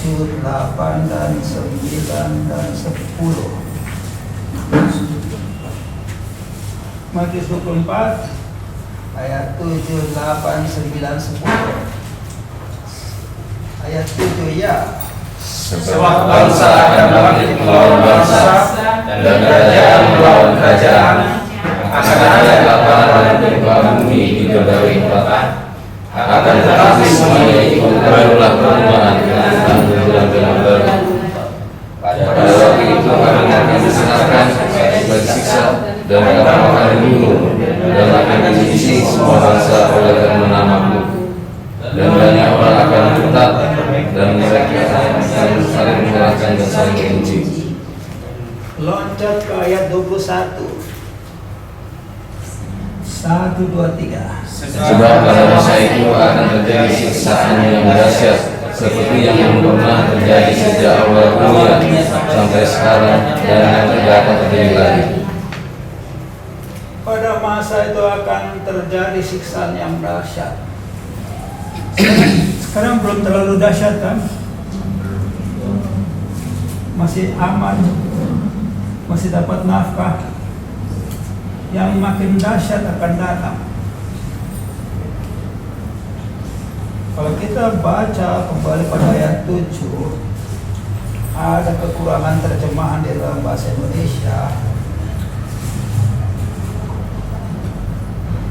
7, 8, dan 9, dan 10. Matius 24 ayat 7, 8, 9, 10. Ayat 7 ya. Sebab bangsa akan bangkit melawan bangsa dan kerajaan melawan kerajaan. Akan ada kelaparan dan gempa bumi di berbagai kota. Akan tetapi semuanya itu barulah perubahan dan bulan-bulan baru. Pada waktu itu akan diserahkan bagi siksa dan kamu akan dibunuh dan akan diisi semua bangsa oleh karena namaku. Dan banyak orang akan murtad dan mereka akan saling menyalahkan dan saling benci. Loncat ke ayat 21. 1, 2, 3. Sebab pada masa itu akan terjadi siksaan yang dahsyat seperti yang belum pernah terjadi sejak awal dunia sampai sekarang dan yang tidak akan terjadi lagi. Pada masa itu akan terjadi siksaan yang dahsyat. Sekarang belum terlalu dahsyat kan? Masih aman, masih dapat nafkah. Yang makin dahsyat akan datang. Kalau kita baca kembali pada ayat 7, ada kekurangan terjemahan di dalam bahasa Indonesia.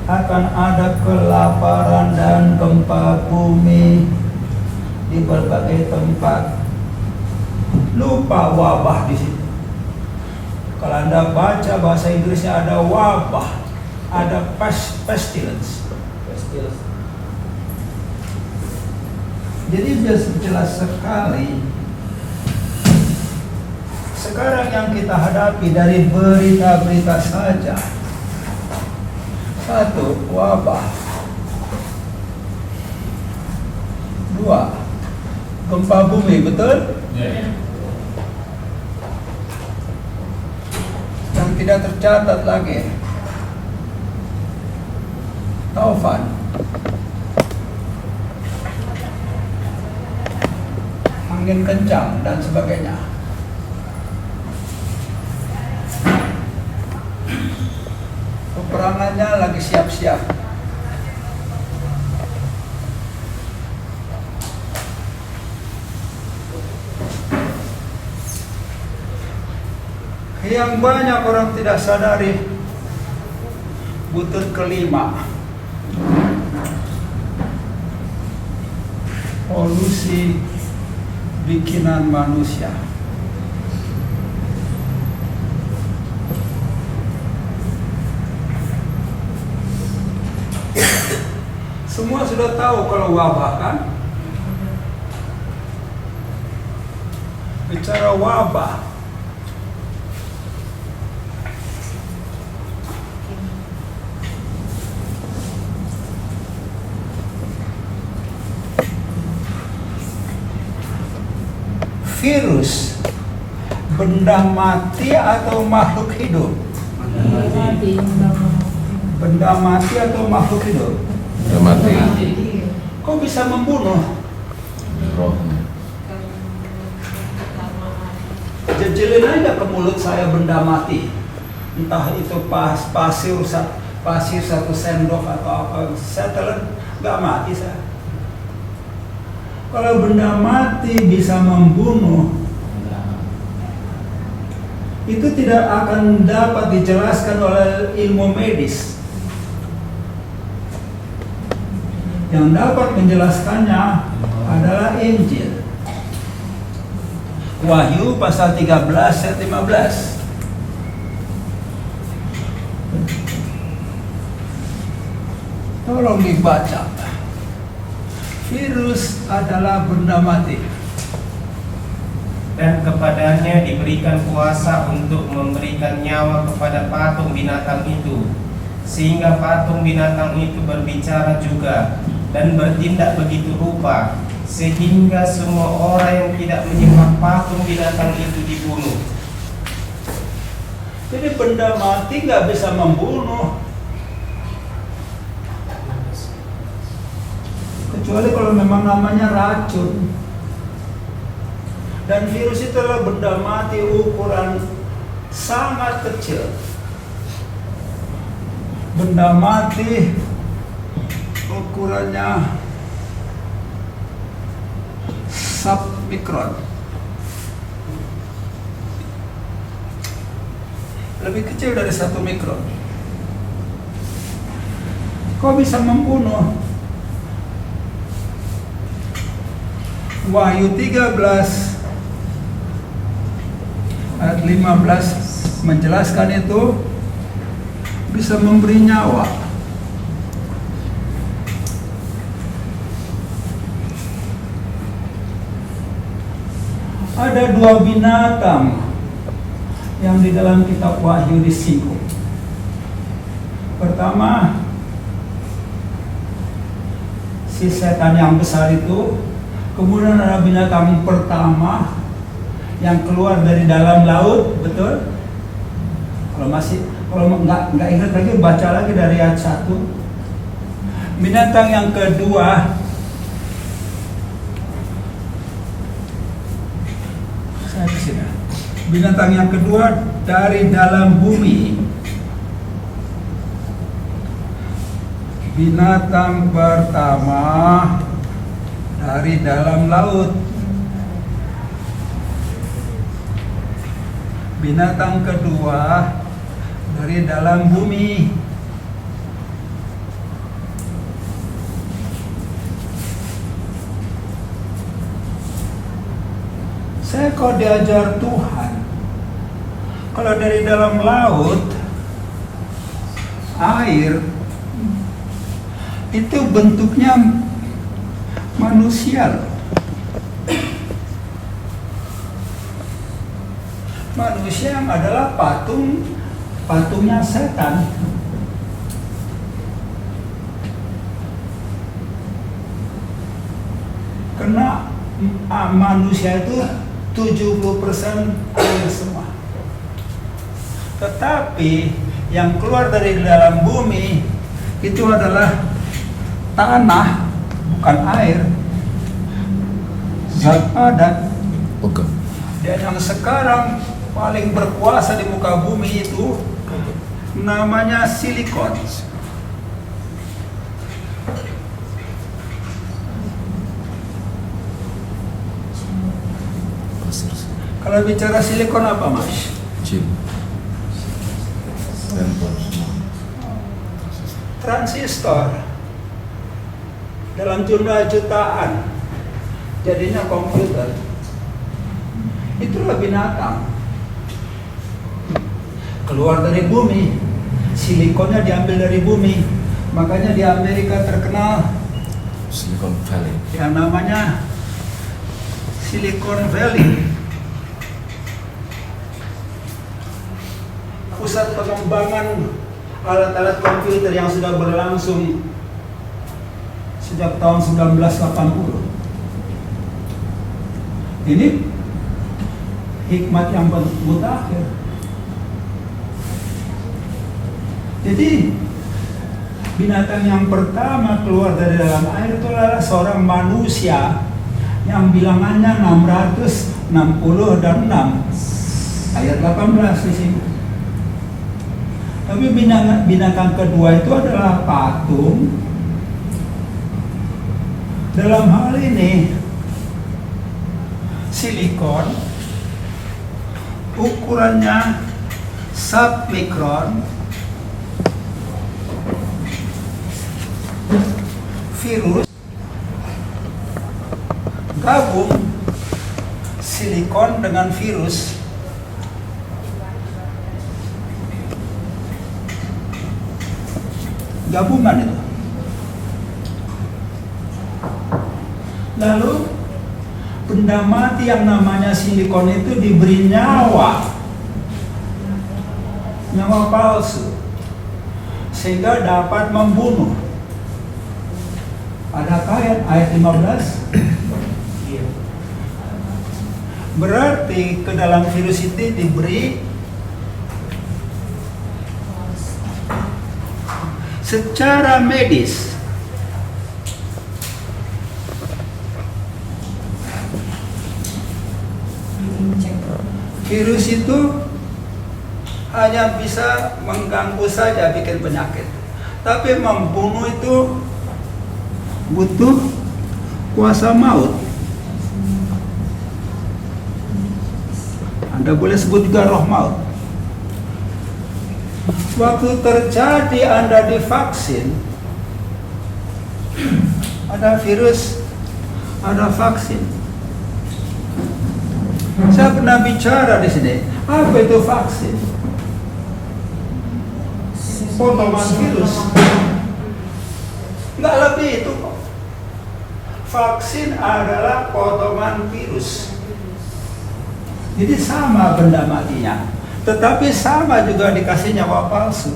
Akan ada kelaparan dan gempa bumi di berbagai tempat. Lupa wabah di situ. Kalau Anda baca bahasa Inggrisnya ada wabah, ada pestilence. Jadi jelas sekali. Sekarang yang kita hadapi dari berita-berita saja. 1, wabah. 2, gempa bumi, betul? Yang tidak tercatat lagi, taufan, angin kencang, dan sebagainya. Peperangannya lagi siap-siap. Yang banyak orang tidak sadari, butut kelima, polusi bikinan manusia. Semua sudah tahu kalau wabah kan? Bicara wabah, virus, benda mati atau makhluk hidup? Benda mati atau makhluk hidup? Benda mati. Kok bisa membunuh? Roh. Jejelin aja ke mulut saya benda mati. Entah itu pasir 1 sendok atau apa. Saya telan, nggak mati saya. Kalau benda mati bisa membunuh, itu tidak akan dapat dijelaskan oleh ilmu medis. Yang dapat menjelaskannya adalah Injil. Wahyu pasal 13 ayat 15. Tolong dibaca. Virus adalah benda mati. Dan kepadanya diberikan kuasa untuk memberikan nyawa kepada patung binatang itu, sehingga patung binatang itu berbicara juga dan bertindak begitu rupa, sehingga semua orang yang tidak menyembah patung binatang itu dibunuh. Jadi benda mati nggak bisa membunuh, kecuali kalau memang namanya racun. Dan virus itu adalah benda mati ukuran sangat kecil. Benda mati ukurannya submikron. Lebih kecil dari 1 mikron. Kok bisa membunuh? Wahyu 13 ayat 15 menjelaskan itu bisa memberi nyawa. Ada 2 binatang yang di dalam kitab Wahyu disinggung. Pertama, si setan yang besar itu. Kemudian ada binatang pertama yang keluar dari dalam laut, betul? Kalau nggak ingat lagi, baca lagi dari ayat 1. Binatang yang kedua, saya ke sini. Binatang yang kedua dari dalam bumi. Binatang pertama dari dalam laut. Binatang kedua dari dalam bumi. Saya kok diajar Tuhan, kalau dari dalam laut, air itu bentuknya manusia. Manusia yang adalah patungnya setan. Karena manusia itu 70% air semua. Tetapi yang keluar dari dalam bumi itu adalah tanah, bukan air, zat padat. Dan yang sekarang paling berkuasa di muka bumi itu namanya silikon. Kalau bicara silikon apa, Mas? Transistor dalam jumlah jutaan, jadinya komputer. Itulah binatang keluar dari bumi, silikonnya diambil dari bumi. Makanya di Amerika terkenal Silicon Valley, yang namanya Silicon Valley, pusat pengembangan alat-alat komputer yang sudah berlangsung sejak tahun 1980. Ini hikmat yang mutakhir. Jadi binatang yang pertama keluar dari dalam air itu adalah seorang manusia yang bilangannya 666 ayat 18 di sini. Tapi binatang kedua itu adalah patung. Dalam hal ini silikon, ukurannya submikron. Virus gabung silikon dengan virus. Gabungan itu. Lalu benda mati yang namanya silikon itu diberi nyawa palsu, sehingga dapat membunuh. Adakah ayat 15? Berarti ke dalam virus itu diberi secara medis Virus itu hanya bisa mengganggu saja, bikin penyakit. Tapi membunuh itu butuh kuasa maut. Anda boleh sebut juga roh maut. Waktu terjadi Anda divaksin, ada virus, ada vaksin. Saya pernah bicara di sini. Apa itu vaksin? Potongan virus. Nggak lebih itu kok. Vaksin adalah potongan virus. Jadi sama benda matinya, tetapi sama juga dikasih nyawa palsu.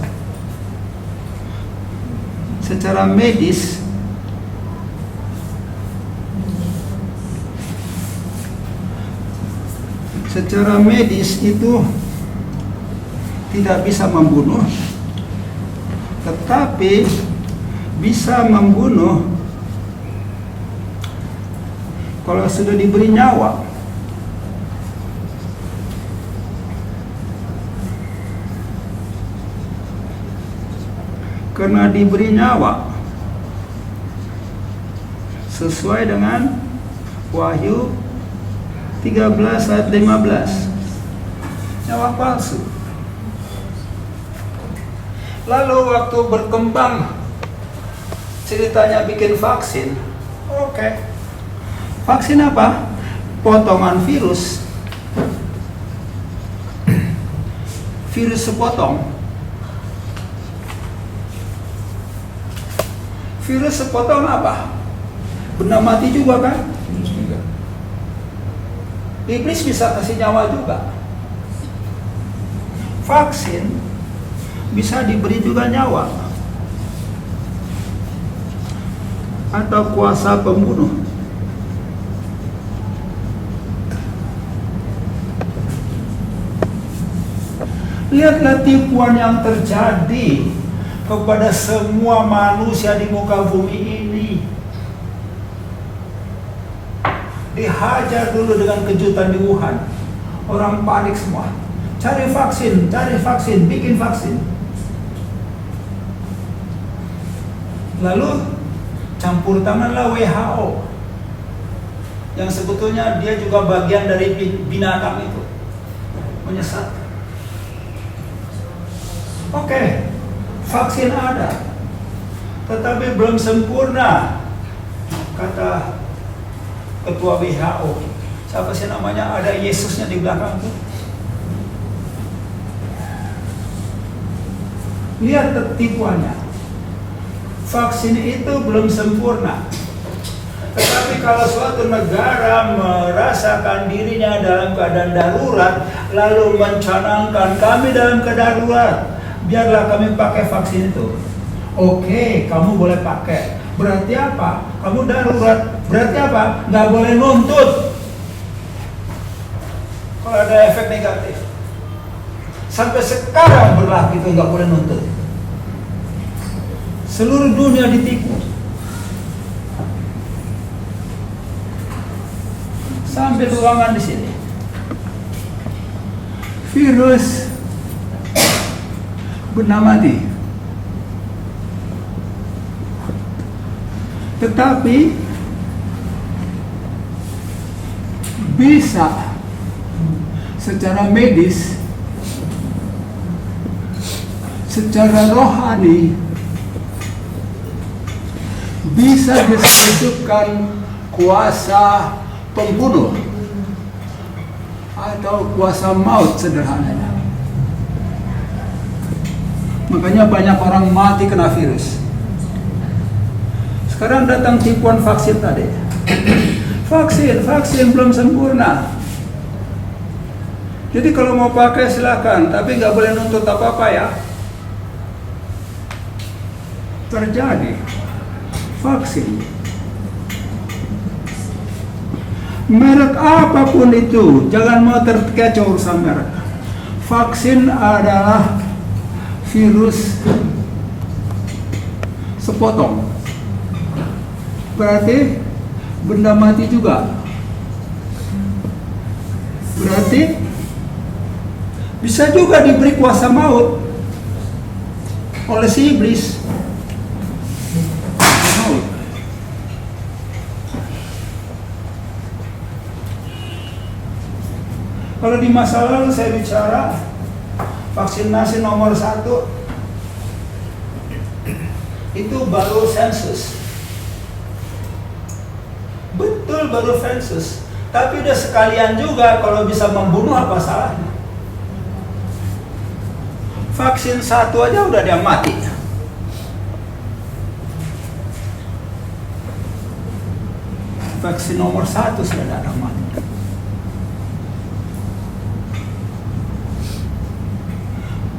Secara medis, itu tidak bisa membunuh, tetapi bisa membunuh kalau sudah diberi nyawa. Karena diberi nyawa sesuai dengan Wahyu 13 ayat 15, nyawa palsu. Lalu waktu berkembang ceritanya bikin vaksin, oke. Vaksin apa? Potongan virus. Virus sepotong. Virus sepotong apa? Benda mati juga kan? Iblis bisa kasih nyawa juga. Vaksin bisa diberi juga nyawa atau kuasa pembunuh. Lihatlah tipuan yang terjadi kepada semua manusia di muka bumi ini. Dihajar dulu dengan kejutan di Wuhan. Orang panik semua. Cari vaksin, bikin vaksin. Lalu campur tanganlah WHO, yang sebetulnya dia juga bagian dari binatang itu, menyesat. Oke, vaksin ada, tetapi belum sempurna, kata ketua WHO. Siapa sih namanya? Ada Yesusnya di belakang tuh. Lihat tipuannya. Vaksin itu belum sempurna. Tetapi kalau suatu negara merasakan dirinya dalam keadaan darurat, lalu mencanangkan kami dalam keadaan darurat, biarlah kami pakai vaksin itu. Oke, kamu boleh pakai. Berarti apa? Kamu darurat. Berarti apa? Nggak boleh nuntut. Kalau ada efek negatif. Sampai sekarang berlaku itu nggak boleh nuntut. Seluruh dunia ditipu. Sampai ruangan di sini. Virus benda mati. Tetapi bisa secara medis, secara rohani, bisa disebutkan kuasa pembunuh atau kuasa maut sederhananya. Makanya banyak orang mati kena virus. Sekarang datang tipuan vaksin tadi. Vaksin belum sempurna. Jadi kalau mau pakai silakan, tapi nggak boleh nuntut apa-apa ya. Terjadi vaksin. Merek apapun itu, jangan mau terkecoh urusan merek. Vaksin adalah virus sepotong. Berarti benda mati juga. Berarti bisa juga diberi kuasa maut oleh si iblis. Maut. Kalau di masa lalu saya bicara vaksinasi nomor 1 itu baru sensus. Betul baru sensus. Tapi udah sekalian juga, kalau bisa membunuh apa salahnya? Vaksin 1 aja udah dia mati. Vaksin nomor 1 sudah ada mati.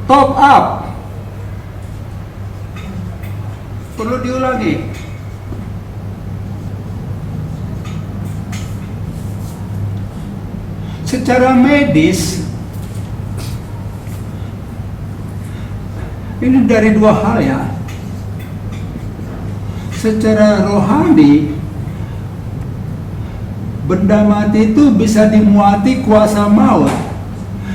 Top up. Perlu diulangi. Secara medis ini dari dua hal ya. Secara rohani, benda mati itu bisa dimuati kuasa maut.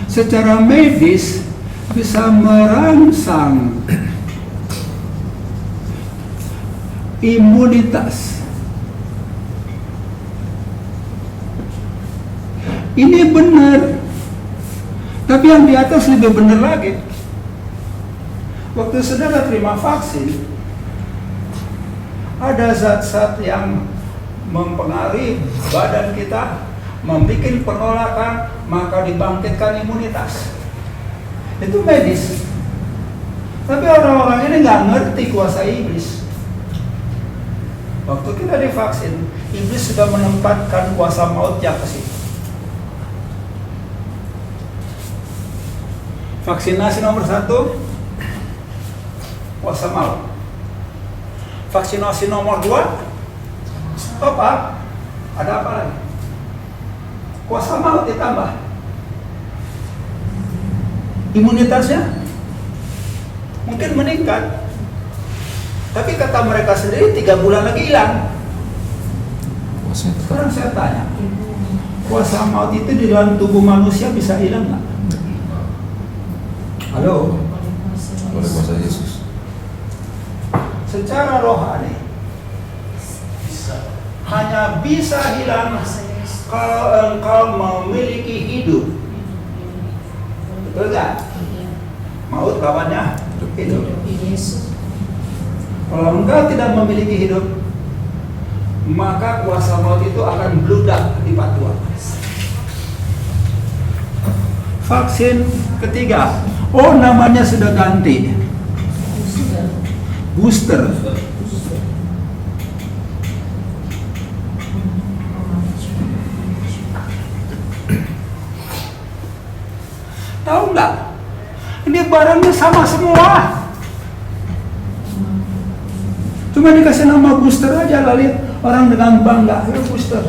Secara medis bisa merangsang imunitas. Ini benar, tapi yang di atas lebih benar lagi. Waktu saudara terima vaksin, ada zat-zat yang mempengaruhi badan kita, membuat penolakan, maka dibangkitkan imunitas. Itu medis. Tapi orang-orang ini nggak ngerti kuasa iblis. Waktu kita divaksin, iblis sudah menempatkan kuasa mautnya ke situ. Vaksinasi nomor 1, kuasa maut. Vaksinasi nomor 2, top up. Ada apa lagi? Kuasa maut ditambah. Imunitasnya mungkin meningkat. Tapi kata mereka sendiri 3 bulan lagi hilang. Sekarang saya tanya, kuasa maut itu di dalam tubuh manusia bisa hilang nggak? Halo? Oleh kuasa Yesus. Secara rohani hanya bisa hilang kalau engkau memiliki hidup. Betul nggak? Maut kawannya hidup. Kalau engkau tidak memiliki hidup, maka kuasa maut itu akan bludak di patua. Vaksin ketiga, oh namanya sudah ganti, booster. Tahu nggak? Ini barangnya sama semua. Cuma dikasih nama booster aja, lalu orang dengan bangga, ya booster.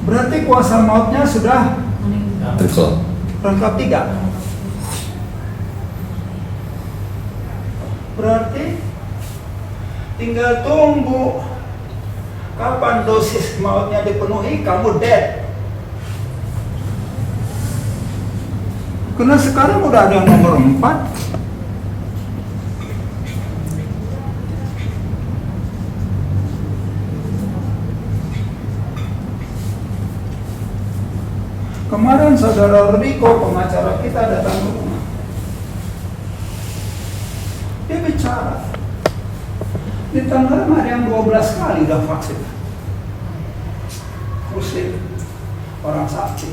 Berarti kuasa mautnya sudah lengkap 3. Berarti tinggal tunggu kapan dosis mautnya dipenuhi, kamu dead. Karena sekarang udah ada yang nomor 4. Kemarin saudara Riko, pengacara kita, datang ke rumah. Dia bicara, di Tangerang ada yang 12 kali udah vaksin. Muslim, orang saksi.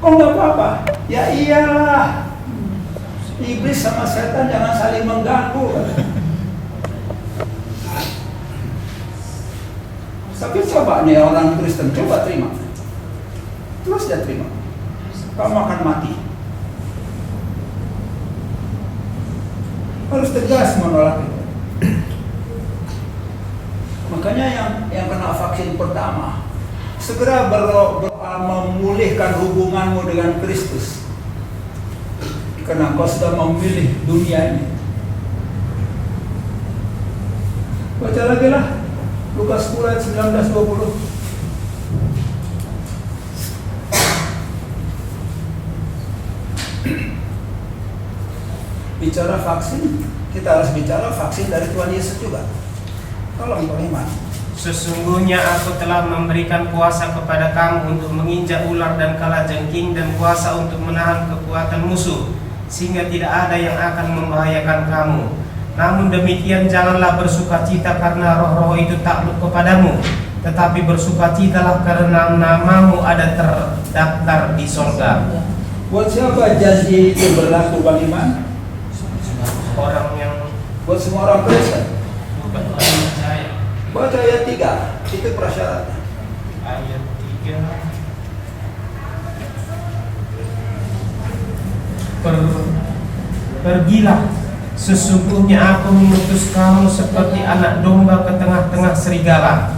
Kok nggak apa-apa? Ya iyalah, iblis sama setan jangan saling mengganggu. Tapi coba nih orang Kristen, coba terima. Terus dia terima, kamu akan mati. Harus tegas menolak itu. Makanya yang kena vaksin pertama, segera berdoa memulihkan hubunganmu dengan Kristus. Karena kau sudah memilih dunia ini. Baca lagi lah, Lukas 10 ayat 19-20. Bicara vaksin, kita harus bicara vaksin dari Tuhan Yesus juga. Tolong Pak Iman. Sesungguhnya aku telah memberikan kuasa kepada kamu untuk menginjak ular dan kalajengking, dan kuasa untuk menahan kekuatan musuh, sehingga tidak ada yang akan membahayakan kamu. Namun demikian janganlah bersukacita karena roh-roh itu takluk kepadamu, tetapi bersukacitalah karena namamu ada terdaftar di sorga. Buat siapa janji itu berlaku Bang Iman? Orang yang Buat semua orang Kristen. bukan orang percaya. Baca ayat 3, itu prasyaratnya. Ayat 3. Pergilah, sesungguhnya aku mengutus kamu seperti anak domba ke tengah-tengah serigala.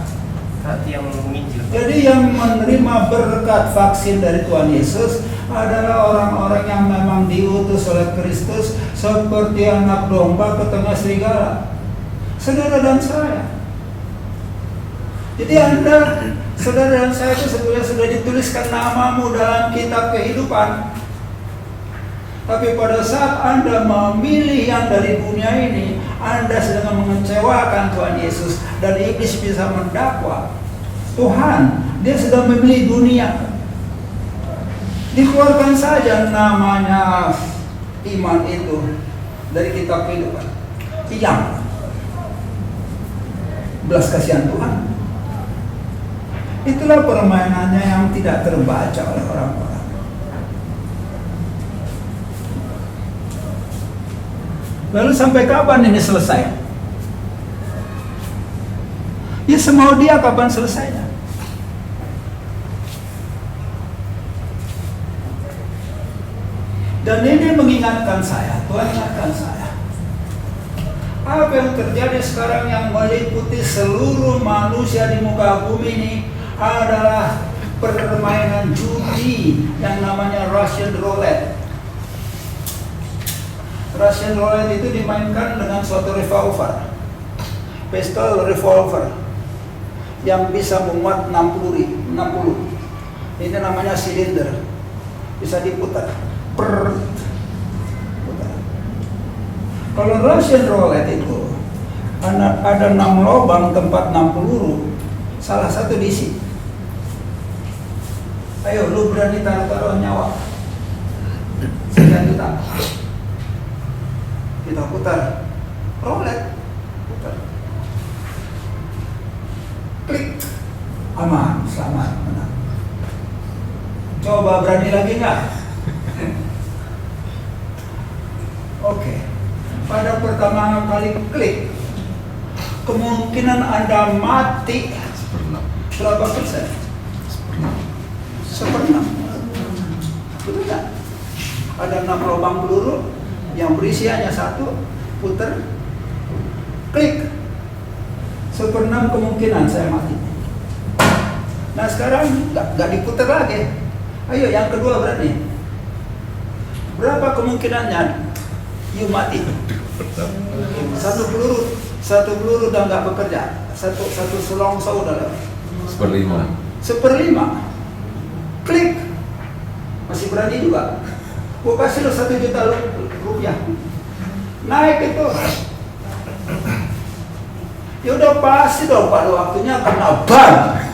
Hati yang menginjil. Jadi yang menerima berkat vaksin dari Tuhan Yesus adalah orang-orang yang memang diutus oleh Kristus seperti anak domba ke tengah serigala. Saudara dan saya. Jadi Anda, saudara dan saya itu sebetulnya sudah dituliskan namamu dalam kitab kehidupan. Tapi pada saat Anda memilih yang dari dunia ini, Anda sedang mengecewakan Tuhan Yesus, dan iblis bisa mendakwa Tuhan, dia sedang memilih dunia. Dikeluarkan saja namanya iman itu dari kitab kehidupan. Hilang. Belas kasihan Tuhan. Itulah permainannya yang tidak terbaca oleh orang-orang. Lalu sampai kapan ini selesai? Ya semau dia kapan selesainya. Dan ini mengingatkan saya, Tuhan ingatkan saya. Apa yang terjadi sekarang yang meliputi seluruh manusia di muka bumi ini adalah permainan judi yang namanya Russian roulette. Russian roulette itu dimainkan dengan suatu revolver, pistol revolver yang bisa memuat 60. Ini namanya silinder, bisa diputar. Putar. Kalau Russian roulette itu ada 6 lubang tempat 6 peluru, salah satu diisi. Ayo, lu berani taruh nyawa? Sekian juta. Kita putar roulette, putar, klik, aman, selamat, menang. Coba berani lagi nggak? Oke. Pada pertama kali klik, kemungkinan Anda mati berapa persen? 1/6. Betul nggak? Ada 6 lubang peluru yang berisi hanya 1, puter, klik, 1/6 kemungkinan saya mati. Nah sekarang nggak diputer lagi. Ayo yang kedua berani. Berapa kemungkinannya you mati? 1 peluru udah nggak bekerja. Satu selongsong udah 1/5. Klik, masih berani juga. Gua kasih lo 1 juta rupiah. Naik itu. Ya udah pasti dong pada waktunya kena ban.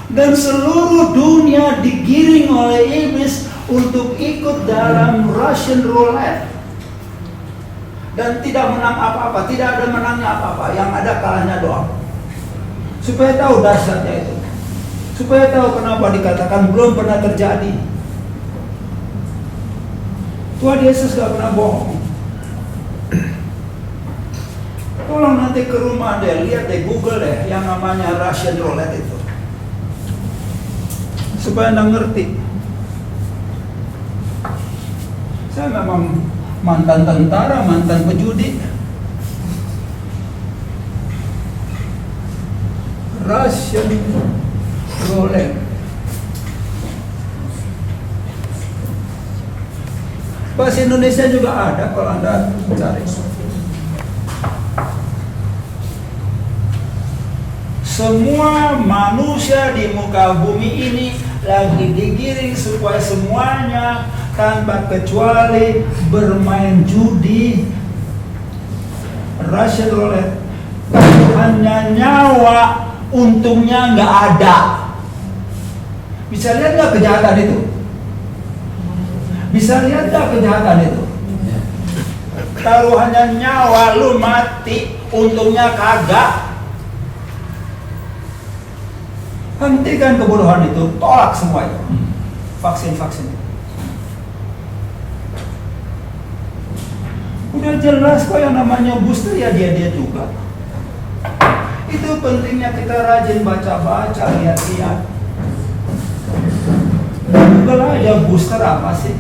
Dan seluruh dunia digiring oleh iblis untuk ikut dalam Russian roulette. Dan tidak menang apa-apa, tidak ada menangnya apa-apa, yang ada kalahnya doang. Supaya tahu dasarnya itu. Supaya tahu kenapa dikatakan belum pernah terjadi. Tuhan Yesus gak pernah bohong. Tolong nanti ke rumah deh, lihat deh, Google deh yang namanya Russian roulette itu. Supaya Anda ngerti. Saya memang mantan tentara, mantan pejudi. Russian roulette. Bahasa Indonesia juga ada kalau Anda cari. Semua manusia di muka bumi ini lagi digiring supaya semuanya tanpa kecuali bermain judi, Russian roulette. Hanya nyawa, untungnya nggak ada. Bisa lihat nggak kejahatan itu? Bisa lihat nggak kejahatan itu? Taruhannya nyawa, lu mati, untungnya kagak. Hentikan kebodohan itu, tolak semua itu. Vaksin-vaksin. Udah jelas kok yang namanya booster ya dia juga. Itu pentingnya kita rajin baca-baca, lihat-lihat. Google aja booster apa sih?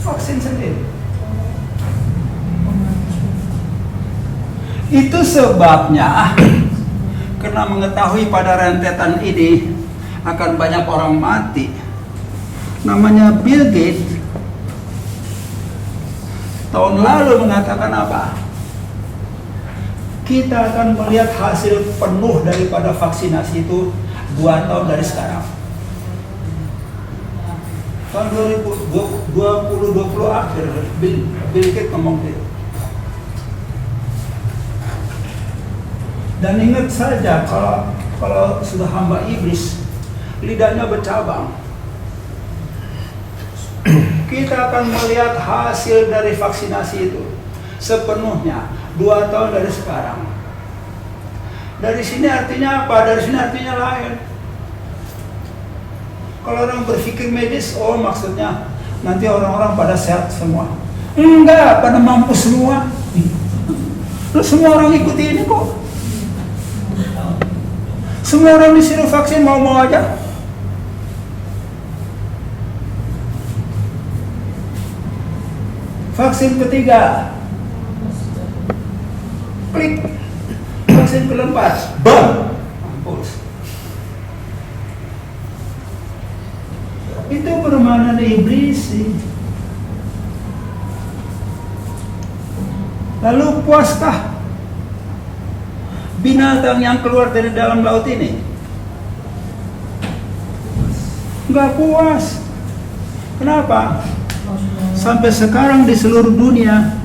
Vaksin sendiri. Itu sebabnya karena mengetahui pada rentetan ini akan banyak orang mati. Namanya Bill Gates tahun lalu mengatakan apa? Kita akan melihat hasil penuh daripada vaksinasi itu 2 tahun dari sekarang. Tahun 2020 akhir Bill Gates ngomong gitu. Dan ingat saja kalau sudah hamba iblis, lidahnya bercabang. Kita akan melihat hasil dari vaksinasi itu sepenuhnya 2 tahun dari sekarang. Dari sini artinya apa? Dari sini artinya lain. Kalau orang berpikir medis, oh maksudnya nanti orang-orang pada sehat semua. Enggak, pada mampus semua. Lu semua orang ikuti ini kok. Semua orang disuruh vaksin mau-mau aja. Vaksin ketiga, klik. Vaksin keempat, bam, mampus. Itu permainan iblis sih. Lalu puaskah binatang yang keluar dari dalam laut ini? Nggak puas. Kenapa? Sampai sekarang di seluruh dunia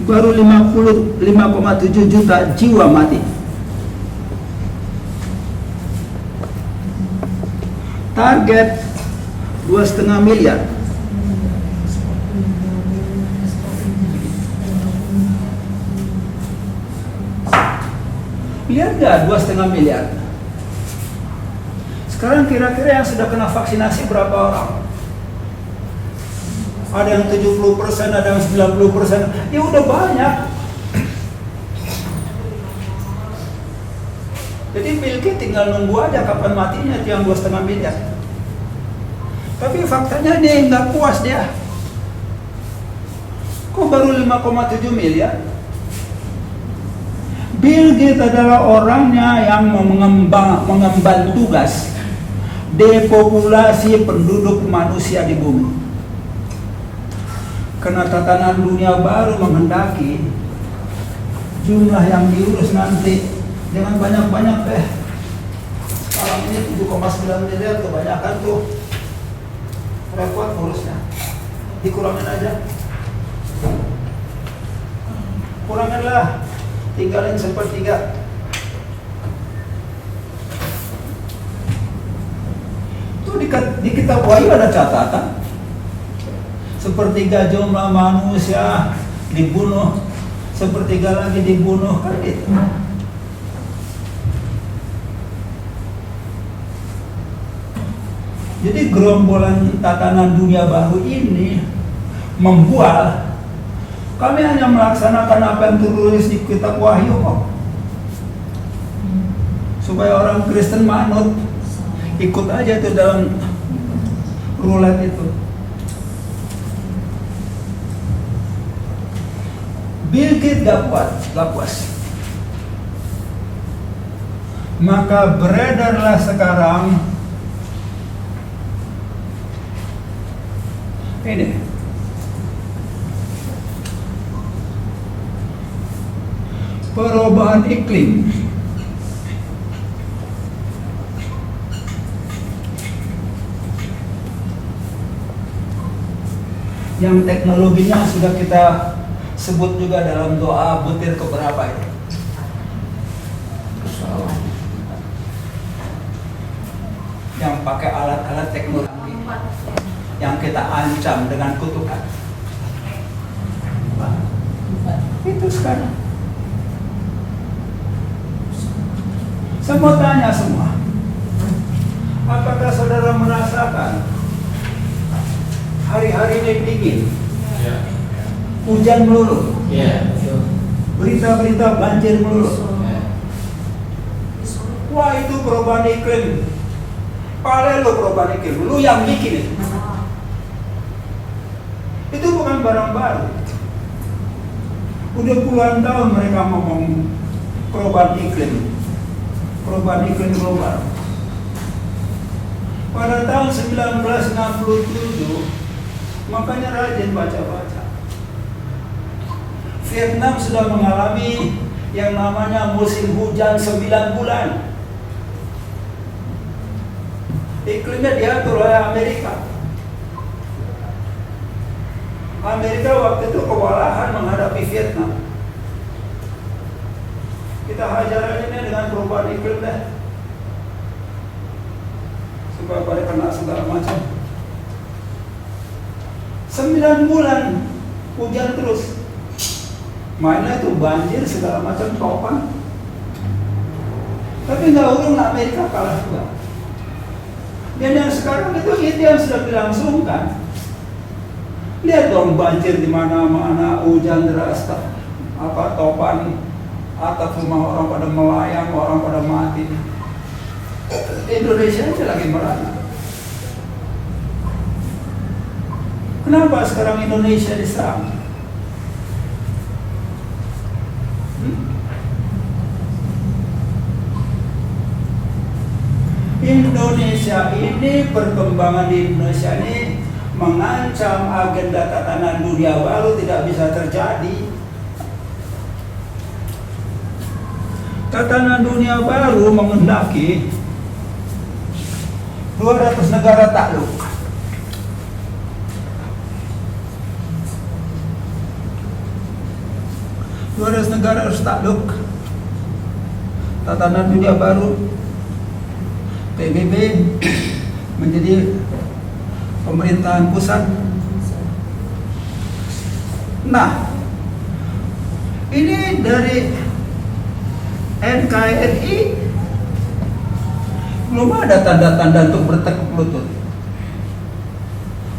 baru 55,7 juta jiwa mati. Target 2,5 miliar. Lihat nggak 2,5 miliar? Sekarang kira-kira yang sudah kena vaksinasi berapa orang? Ada yang 70%, ada yang 90%. Ya udah banyak. Jadi Bill Gates tinggal nunggu aja kapan matinya yang 2,5 miliar. Tapi faktanya dia nggak puas dia. Kok baru 5,7 miliar? Bill Gates adalah orangnya yang mengemban tugas depopulasi penduduk manusia di bumi. Karena tatanan dunia baru menghendaki jumlah yang diurus nanti jangan banyak-banyak deh. Sekarang ini 7,9 miliar kebanyakan tuh, repot urusnya. Dikurangin aja, kuranginlah, tinggalin 1/3. Tuh di kitab Wahyu ada catatan 1/3 jumlah manusia dibunuh, 1/3 lagi dibunuh, kan gitu. Jadi gerombolan tatanan dunia baru ini membual. Kami hanya melaksanakan apa yang tertulis di kitab Wahyu kok, supaya orang Kristen manut, ikut aja tuh dalam roulette itu. Bill Gates gak puas. Maka beredarlah sekarang ini perubahan iklim. yang teknologinya sudah kita sebut juga dalam doa butir keberapa itu? Yang pakai alat-alat teknologi yang kita ancam dengan kutukan. Itu sekarang. Saya mau tanya semua, apakah saudara merasakan hari-hari ini dingin, hujan melulu, berita-berita banjir melulu? Wah, itu perubahan iklim. Pale lo perubahan iklim, lu yang bikin itu. Itu bukan barang baru. Udah puluhan tahun mereka ngomong perubahan iklim global. Pada tahun 1967, makanya rajin baca-baca. Vietnam sudah mengalami yang namanya musim hujan 9 bulan. Iklimnya diatur oleh Amerika. Amerika waktu itu kewalahan menghadapi Vietnam. Kita hajar ini dengan perubahan iklim deh, supaya pada kena segala macam. 9 bulan hujan terus, mainnya itu banjir segala macam topan. Tapi nggak urung Amerika kalah juga. Dan yang sekarang itu yang sudah dilangsungkan. Lihat dong banjir di mana-mana, hujan deras, topan, atap rumah orang pada melayang, orang pada mati. Indonesia aja lagi merana. Kenapa sekarang Indonesia diserang? Indonesia ini, perkembangan di Indonesia ini mengancam agenda tatanan dunia baru tidak bisa terjadi. Tatanan dunia baru menghendaki 200 negara takluk. Negara harus takluk. Tatanan dunia baru, PBB menjadi pemerintahan pusat. Nah, ini dari NKRI belum ada tanda-tanda untuk bertekuk lutut.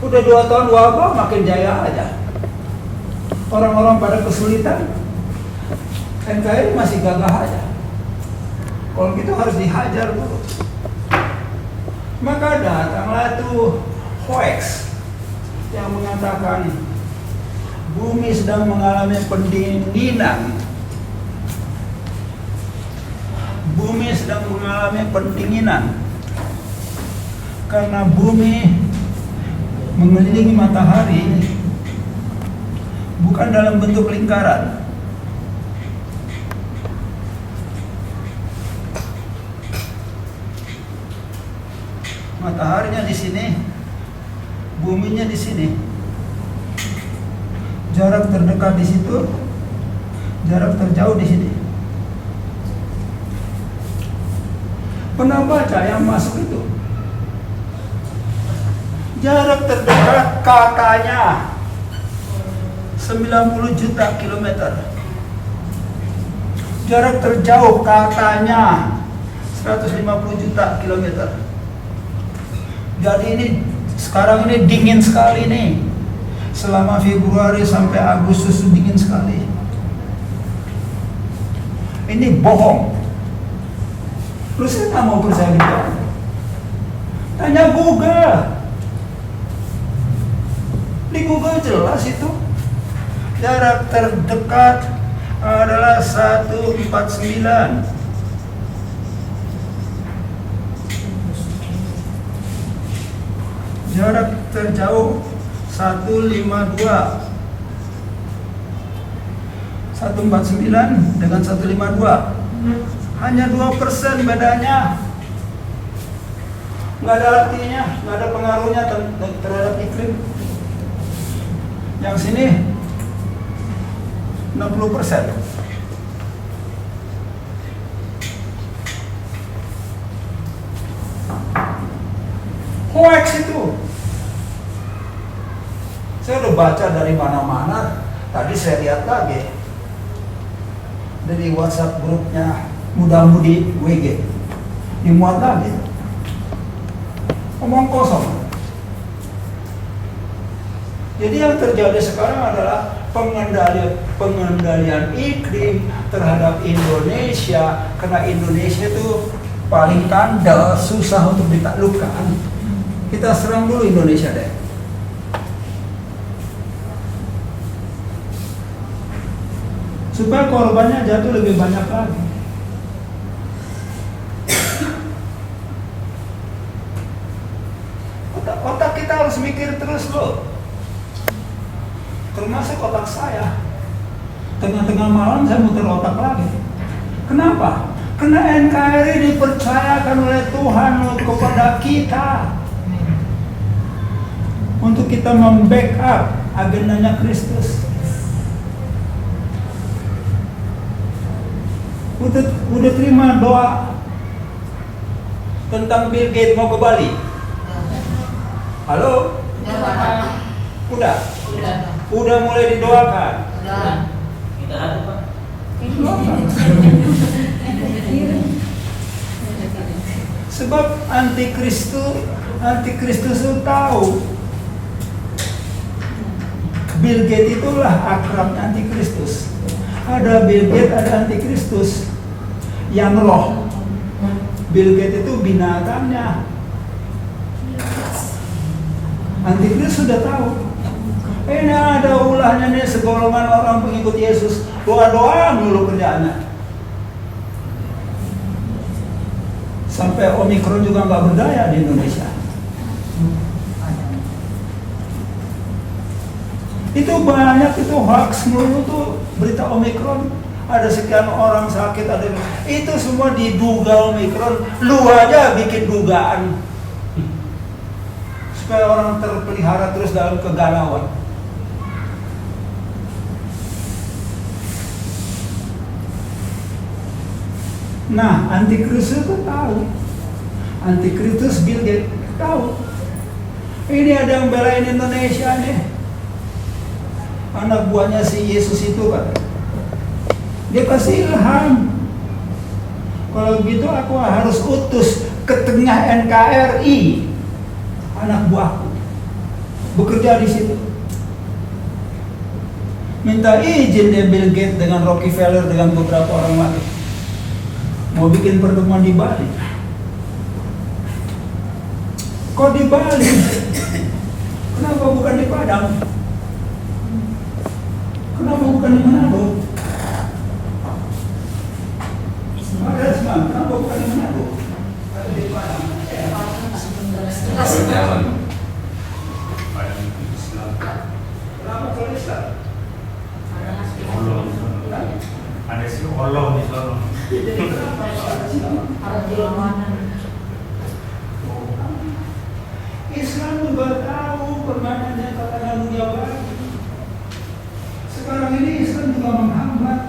Udah 2 tahun wabah makin jaya aja. Orang-orang pada kesulitan, NKRI masih gagah aja. Kalau gitu harus dihajar dulu. Maka datanglah tuh hoax yang mengatakan bumi sedang mengalami pendinginan. Bumi sedang mengalami pendinginan karena bumi mengelilingi matahari bukan dalam bentuk lingkaran. Mataharinya di sini, buminya di sini. Jarak terdekat di situ, jarak terjauh di sini. Pernah baca yang masuk itu? Jarak terdekat katanya 90 juta kilometer. Jarak terjauh katanya 150 juta kilometer. Jadi ini sekarang ini dingin sekali nih. Selama Februari sampai Agustus dingin sekali. Ini bohong. Lu saya nggak mau percaya gitu. Tanya Google. Di Google jelas itu. Jarak terdekat adalah 149. Jarak terjauh 152. 149 dengan 152 hanya 2% bedanya. Nggak ada artinya, nggak ada pengaruhnya terhadap iklim. Yang sini 60%. Hoax itu. Saya udah baca dari mana-mana. Tadi saya lihat lagi dari WhatsApp grupnya Muda-Mudi WG, dimuat lagi. Omong kosong. Jadi yang terjadi sekarang adalah pengendalian iklim terhadap Indonesia, karena Indonesia itu paling kandel, susah untuk ditaklukkan. Kita serang dulu Indonesia deh. Supaya korbannya jatuh lebih banyak lagi. Otak kita harus mikir terus loh. Termasuk otak saya. Tengah-tengah malam saya muter otak lagi. Kenapa? Karena NKRI dipercayakan oleh Tuhan kepada kita untuk kita membackup agendanya Kristus. Udah terima doa tentang Bill Gates mau ke Bali? Halo? Udah? Udah mulai didoakan? Tidak ada, Pak. Sebab antikristus itu tahu Bill Gates itulah akrabnya antikristus. Ada Bill Gates, ada antikristus yang roh. Bill Gates itu binatangnya. Antikristus sudah tahu. Ini ada ulahnya nih, segolongan orang pengikut Yesus doa-doa mulu kerjaannya. Sampai Omikron juga nggak berdaya di Indonesia. Itu banyak, itu hoax mulu tuh berita Omikron. Ada sekian orang sakit, ada itu semua diduga Omikron. Lu aja bikin dugaan supaya orang terpelihara terus dalam kegalauan. Nah, antikristus itu tahu. Antikristus Bill Gates tahu. Ini ada yang belain Indonesia nih. Anak buahnya si Yesus itu kan. Dia kasih ilham. Kalau gitu aku harus utus ke tengah NKRI anak buahku bekerja di situ. Minta izin dia Bill Gates dengan Rockefeller dengan beberapa orang lagi. Mau bikin pertemuan di Bali. Kok di Bali? Kenapa bukan di Padang? Kenapa bukan di Manado? Kenapa bukan di Manado? Di Padang. Kenapa kalau Islam? Ada si Allah di sana. Islam juga tahu permainannya tatanan dunia baru. Sekarang ini Islam juga menghambat.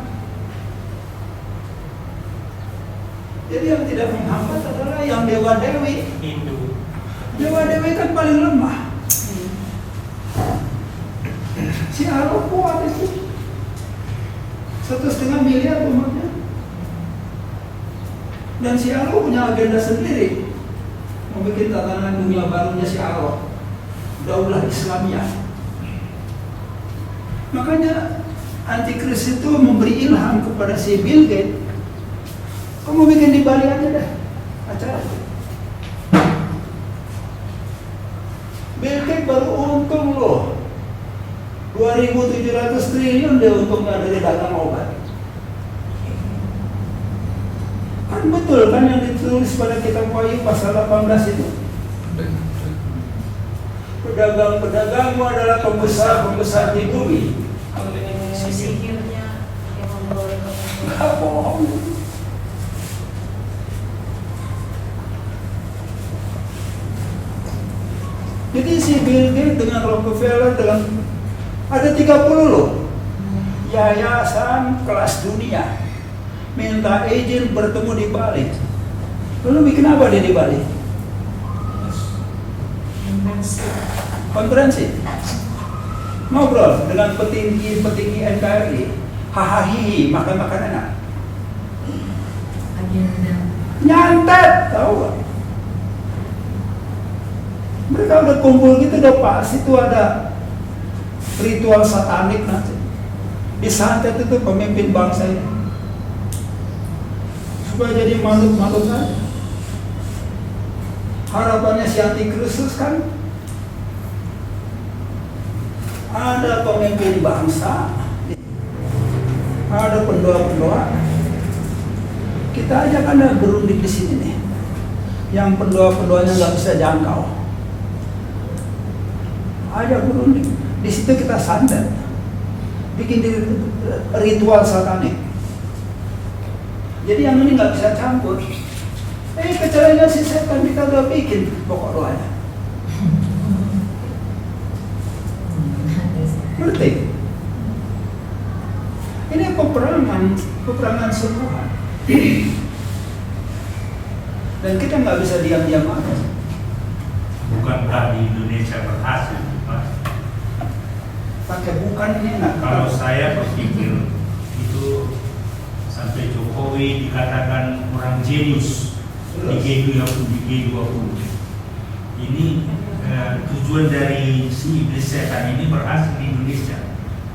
Jadi yang tidak menghambat adalah yang dewa-dewi. Hindu. Dewa-dewi kan paling lemah. Si Allah kuat itu. 1,5 miliar umatnya. Dan si Allah punya agenda sendiri. Mau bikin tatanan dunia barunya si Allah. Daulah Islamiyah. Makanya Antikristus itu memberi ilham kepada si Bill Gates. Kamu bikin di Bali aja deh acara. Bill Gates baru untung loh. 2.700 triliun dia untungnya dari dagang obat. Kan betul kan yang ditulis pada kitab Wahyu pasal 18 itu. Pedagang-pedagangmu adalah pembesar-pembesar di bumi. Sihirnya yang membawa Nggak bohong. Jadi si Bill Gates dengan Rockefeller dengan Ada 30 loh. Yayasan kelas dunia minta izin bertemu di Bali. Lalu bikin apa dia di Bali? Konferensi. Ngobrol dengan petinggi NKRI. Hahaha, makan enak. Nyantet, tahu gak? Mereka udah kumpul gitu, udah pasti itu ada ritual satanik nanti. Disantet itu pemimpin bangsa ini supaya jadi makhluk-makhluk kan. Harapannya si antikristus kan ada pemimpin bangsa, ada pendoa-pendoa. Kita aja kan ada berunding di sini nih, yang pendoa-pendoanya nggak bisa jangkau. Ada berunding di situ, kita santet, bikin ritual satanik. Jadi yang ini nggak bisa campur. Kecelanya si setan kita udah bikin pokok doanya. Ngerti? Ini peperangan semua. Dan kita nggak bisa diam-diam aja. Bukankah di Indonesia berhasil, Pak? Pakai bukan ini enak. Kalau saya berpikir itu sampai Jokowi dikatakan orang jenius di G20. Ini tujuan dari si iblis setan ini berhasil di Indonesia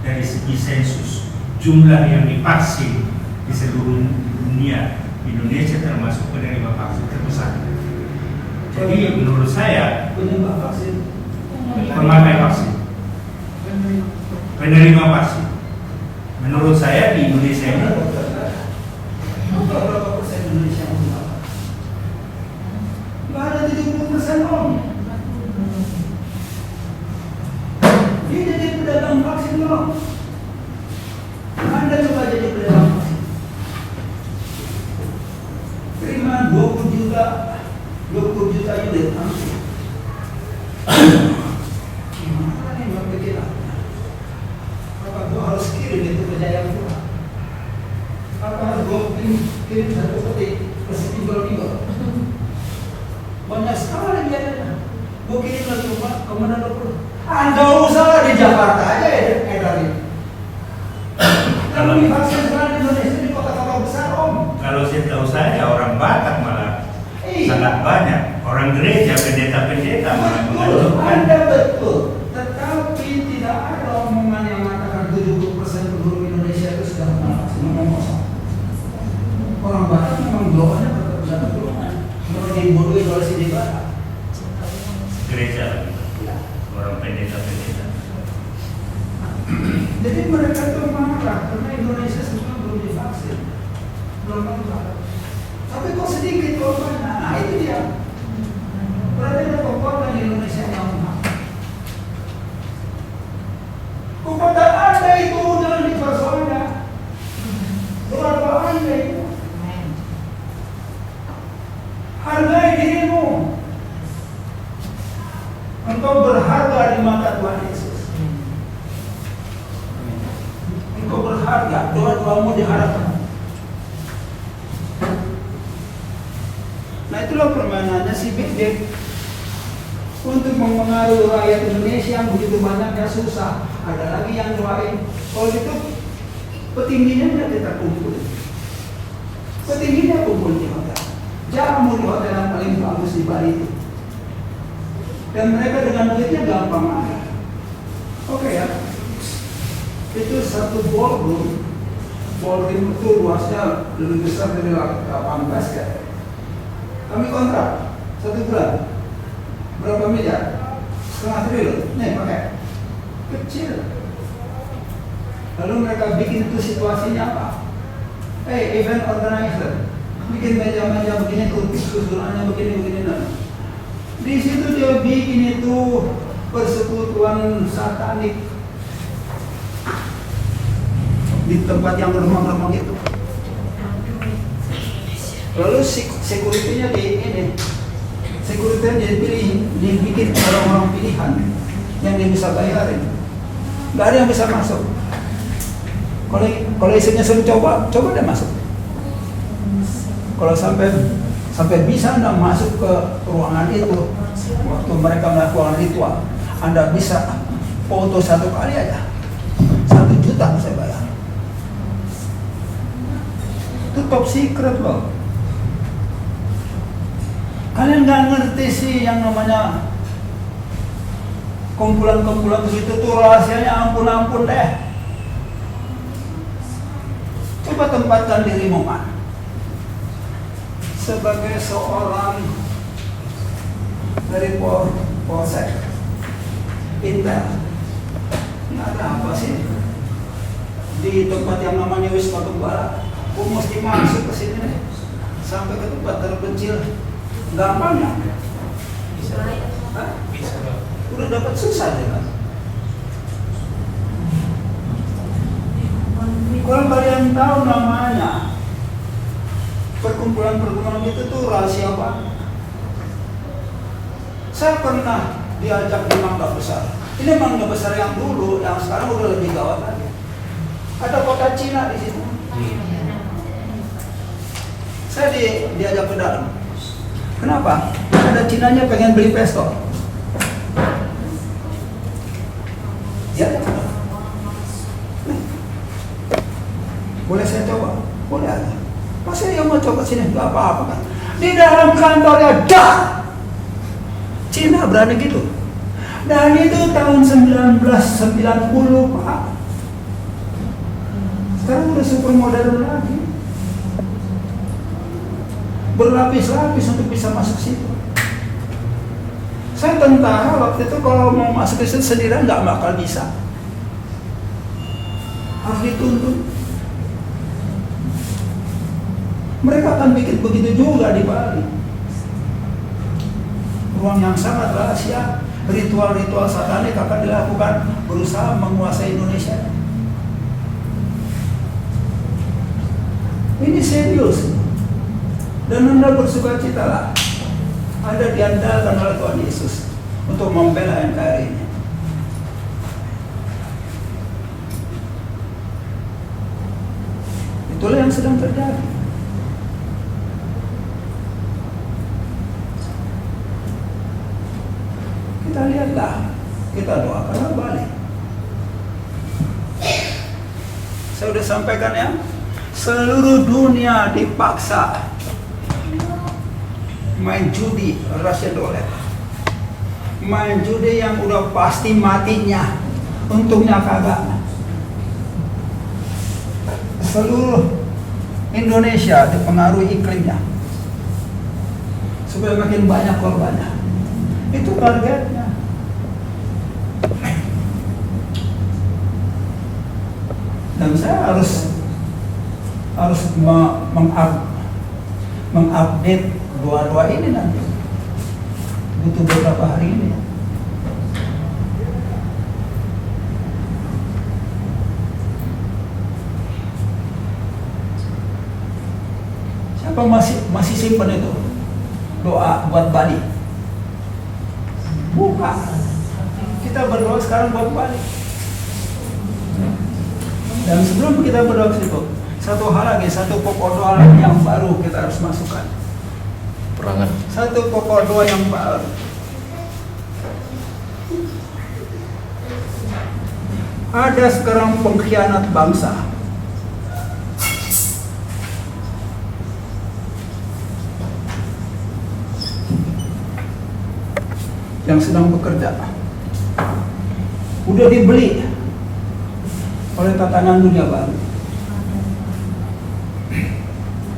dari segi sensus jumlah yang divaksin di seluruh dunia. Indonesia termasuk penerima vaksin terbesar. Jadi menurut saya pemakai vaksin, penerima vaksin, menurut saya di Indonesia ini berapa persen Indonesia yang menggunakan? Nggak ada 70% om. Dia jadi pedagang vaksin dong. Anda coba jadi pedagang vaksin. Terima 20 juta unit. Gimana nih mau bikin apa? Apa gua harus kirim itu ke Jayapura? Apa harus gua kirim satu peti bersimbol-simbol? Banyak sekali biayanya. Gua kirim lagi ke mana dulu? Anda usah di Jakarta aja edarin. Kalau divaksin sekarang di Indonesia di kota-kota besar om. kalau saya tahu saya orang Batak malah sangat banyak, orang gereja, pendeta-pendeta malah Betul, mengajukan. Anda betul. Tetapi tidak ada omongan yang mengatakan 70% penduduk Indonesia itu sudah vaksin. Ngomong kosong. Orang Batak memang golongannya tetap golongan. Kalau dibodohi oleh si Batak. Gereja lagi, orang pendeta-pendeta. Jadi mereka tuh marah karena Indonesia semua belum divaksin, belum lengkap. Tapi kok sedikit korbannya? Nah itu dia. Berarti ada korban di Indonesia yang lemah. Kepada Anda itu jangan dipersoalkan. Berapa Anda itu? Hargai dirimu. Engkau berharga di mata Tuhan Yesus. Engkau berharga, doa-doamu diharapkan. Nah itulah permainannya si Big Dick untuk mempengaruhi rakyat Indonesia yang begitu banyaknya susah. Ada lagi yang doain. Kalau itu petingginya tidak kita kumpul. Petingginya kumpul di hotel. Jamu di hotel yang paling bagus di Bali itu. Dan mereka dengan duitnya gampang aja. Oke ya. Itu satu ballroom. Ballroom itu luasnya lebih besar dari lapangan basket. Kami kontrak 1 bulan. Berapa miliar? 1,5 triliun. Nih pakai. Kecil. Lalu mereka bikin itu situasinya apa? Event organizer. Bikin meja-meja begini, susunannya begini. Di situ dia bikin itu persekutuan satanik di tempat yang remang-remang itu. Lalu sekuritinya dibikin orang-orang pilihan yang dia bisa bayarin. nggak ada yang bisa masuk. Kalau isinya suruh coba deh masuk. Kalau sampai bisa Anda masuk ke ruangan itu, waktu mereka melakukan ritual, Anda bisa foto 1 kali aja, 1 juta saya bayar. Itu top secret loh. Kalian nggak ngerti sih yang namanya kumpulan-kumpulan begitu tuh rahasianya ampun deh. Coba tempatkan dirimu, Man, sebagai seorang dari Polsek Intel. Nggak ada apa sih di tempat yang namanya Wisma Tembara. Aku mesti masuk ke sini nih, sampai ke tempat terpencil. Gampang ya? Bisa. Hah? Bisa. Udah dapat susah deh kan? Kalau kalian tahu namanya perkumpulan itu tuh rahasia banget. Saya pernah diajak di Mangga Besar. Ini Mangga Besar yang dulu, yang sekarang udah lebih gawat lagi. Ada kota Cina di situ. Saya diajak ke dalam. Kenapa? Ada Cinanya pengen beli pistol. Ya. Boleh saya coba? Boleh aja. Masa yang mau coba sini? Gak apa-apa kan? Di dalam kantornya dah. Cina berani gitu. Dan itu tahun 1990, Pak. Sekarang udah super modern lagi. Berlapis-lapis untuk bisa masuk situ. Saya tentara waktu itu kalau mau masuk ke situ sendirian nggak bakal bisa. Harus dituntut. Mereka akan bikin begitu juga di Bali. Ruang yang sangat rahasia, ritual-ritual satanik akan dilakukan berusaha menguasai Indonesia. Ini serius. Dan Anda bersukacitalah. Anda diandalkan oleh Tuhan Yesus untuk membela NKRI ini. Itulah yang sedang terjadi. Kita lihatlah, kita doakanlah balik. Saya sudah sampaikan ya, seluruh dunia dipaksa main judi Russian roulette, main judi yang udah pasti matinya, untungnya kagak. Seluruh Indonesia dipengaruhi iklimnya supaya makin banyak korbannya. Itu targetnya. Dan saya harus mengupdate doa-doa ini nanti. Butuh beberapa hari ini. Siapa masih simpan itu? Doa buat Bali. Buka. Kita berdoa sekarang buat Bali. Dan sebelum kita berdoa ke situ, satu hal lagi, satu pokok doa yang baru kita harus masukkan. Perangan. Satu pokok doa yang baru. Ada sekarang pengkhianat bangsa. Yang sedang bekerja. Udah dibeli oleh tatanan dunia baru.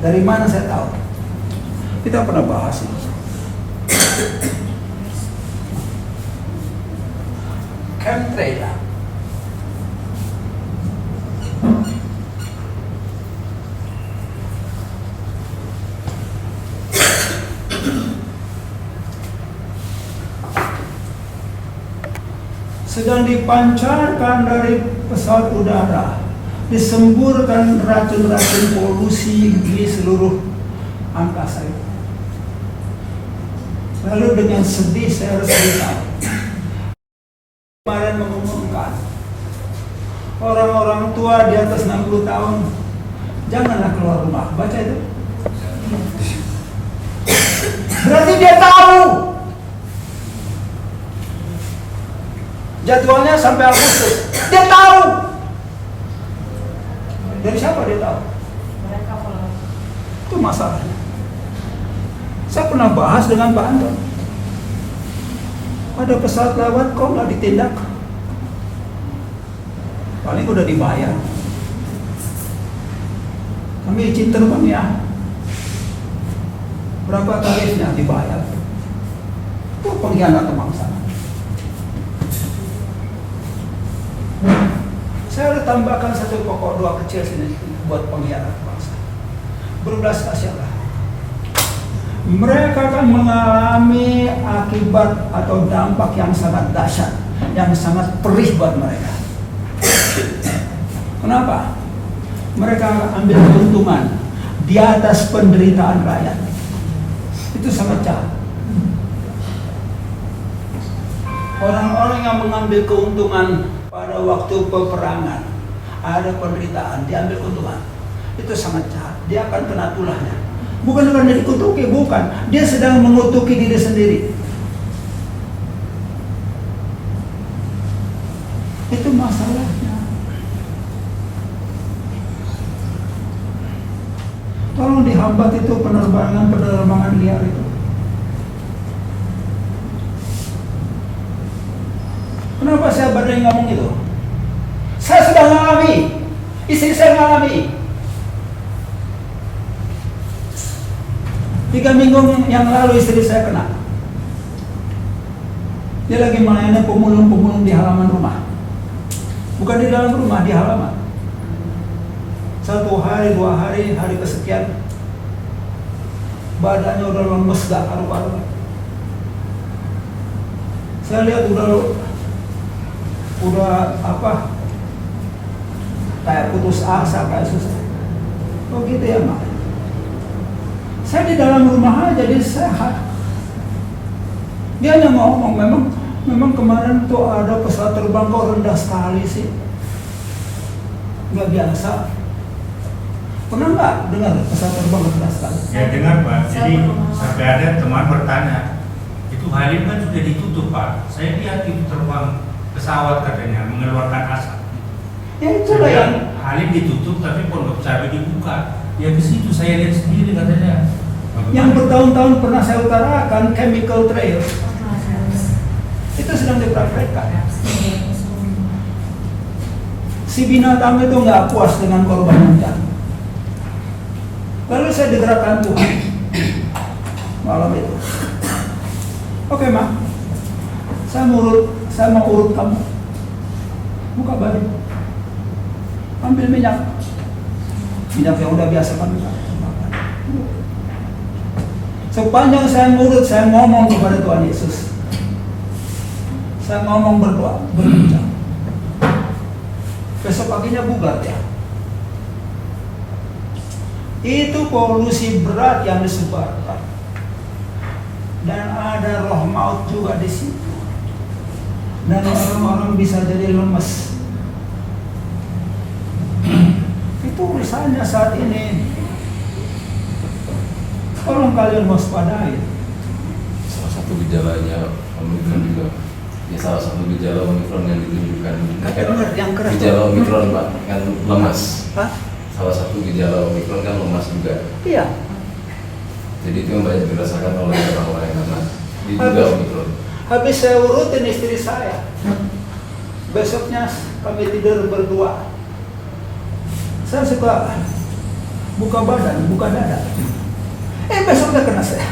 Dari mana saya tahu? Kita pernah bahas ini. Chemtrail. Sedang dipancarkan dari pesawat udara, disemburkan racun-racun polusi di seluruh angkasa itu. Lalu dengan sedih saya harus beritahu, kemarin mengumumkan orang-orang tua di atas 60 tahun janganlah keluar rumah. Baca itu. Berarti dia tahu jadwalnya sampai Agustus. Dia tahu. Dari siapa dia tahu? Mereka kalau Itu masalahnya. Saya pernah bahas dengan Pak Anton. Ada pesawat lewat kok nggak ditindak. Paling udah dibayar. Kami izin terbang ya. Berapa tarifnya dibayar? Itu pengkhianat bangsa. Saya udah tambahkan satu pokok doa kecil sini buat pengkhianat bangsa. Berbelas kasihanlah. Mereka akan mengalami akibat atau dampak yang sangat dahsyat, yang sangat perih buat mereka. Kenapa? Mereka ambil keuntungan di atas penderitaan rakyat. Itu sangat jahat. Orang-orang yang mengambil keuntungan pada waktu peperangan, ada penderitaan, diambil keuntungan. Itu sangat jahat. Dia akan kena tulahnya. Bukan karena dikutuki, bukan. Dia sedang mengutuki diri sendiri. Itu masalahnya. Tolong dihambat itu penerbangan liar itu. Kenapa saya berani ngomong itu? Saya sudah mengalami, istri saya mengalami. 3 minggu yang lalu istri saya kena. Dia lagi melayani pemulung-pemulung di halaman rumah. Bukan di dalam rumah, di halaman. 1 hari, 2 hari, hari kesekian badannya udah lemes gak karu-karuan. Saya lihat udah apa, kayak putus asa, kayak susah. Oh gitu ya Mak. Saya di dalam rumah aja jadi sehat. Dia hanya ngomong, memang kemarin tuh ada pesawat terbang kok rendah sekali sih. Nggak biasa. Pernah nggak dengar pesawat terbang rendah sekali? Ya dengar Pak, jadi sampai ada teman bertanya, itu Halim kan sudah ditutup Pak. Saya lihat itu terbang pesawat katanya, mengeluarkan asap. Ya itulah yang Halim ditutup tapi pondok cabai dibuka. Ya ke situ saya lihat sendiri katanya. yang bertahun-tahun pernah saya utarakan, chemical trail. Itu sedang dipraktekkan. Si binatang itu nggak puas dengan korban hujan. Lalu saya digerakkan Tuhan malam itu. Oke Mak, saya mau urut kamu. Buka baju, ambil minyak yang udah biasa kami pakai. Sepanjang saya nurut, saya ngomong kepada Tuhan Yesus. Saya ngomong berdoa, berbincang. Besok paginya bugar ya. Itu polusi berat yang disebarkan. Dan ada roh maut juga di situ. Dan orang-orang bisa jadi lemes. Itu urusannya saat ini. Tolong kalian waspadai. Salah satu gejalanya Omikron juga. Ya salah satu gejala Omikron yang ditunjukkan. Yang keras. Gejala Omikron Pak, kan lemas. Hah? Salah satu gejala Omikron kan lemas juga. Iya. Jadi itu yang banyak dirasakan oleh orang-orang yang kena diduga Omikron. Habis saya urutin istri saya. Besoknya kami tidur berdua. Saya suka buka badan, buka dada. Besoknya kena saya.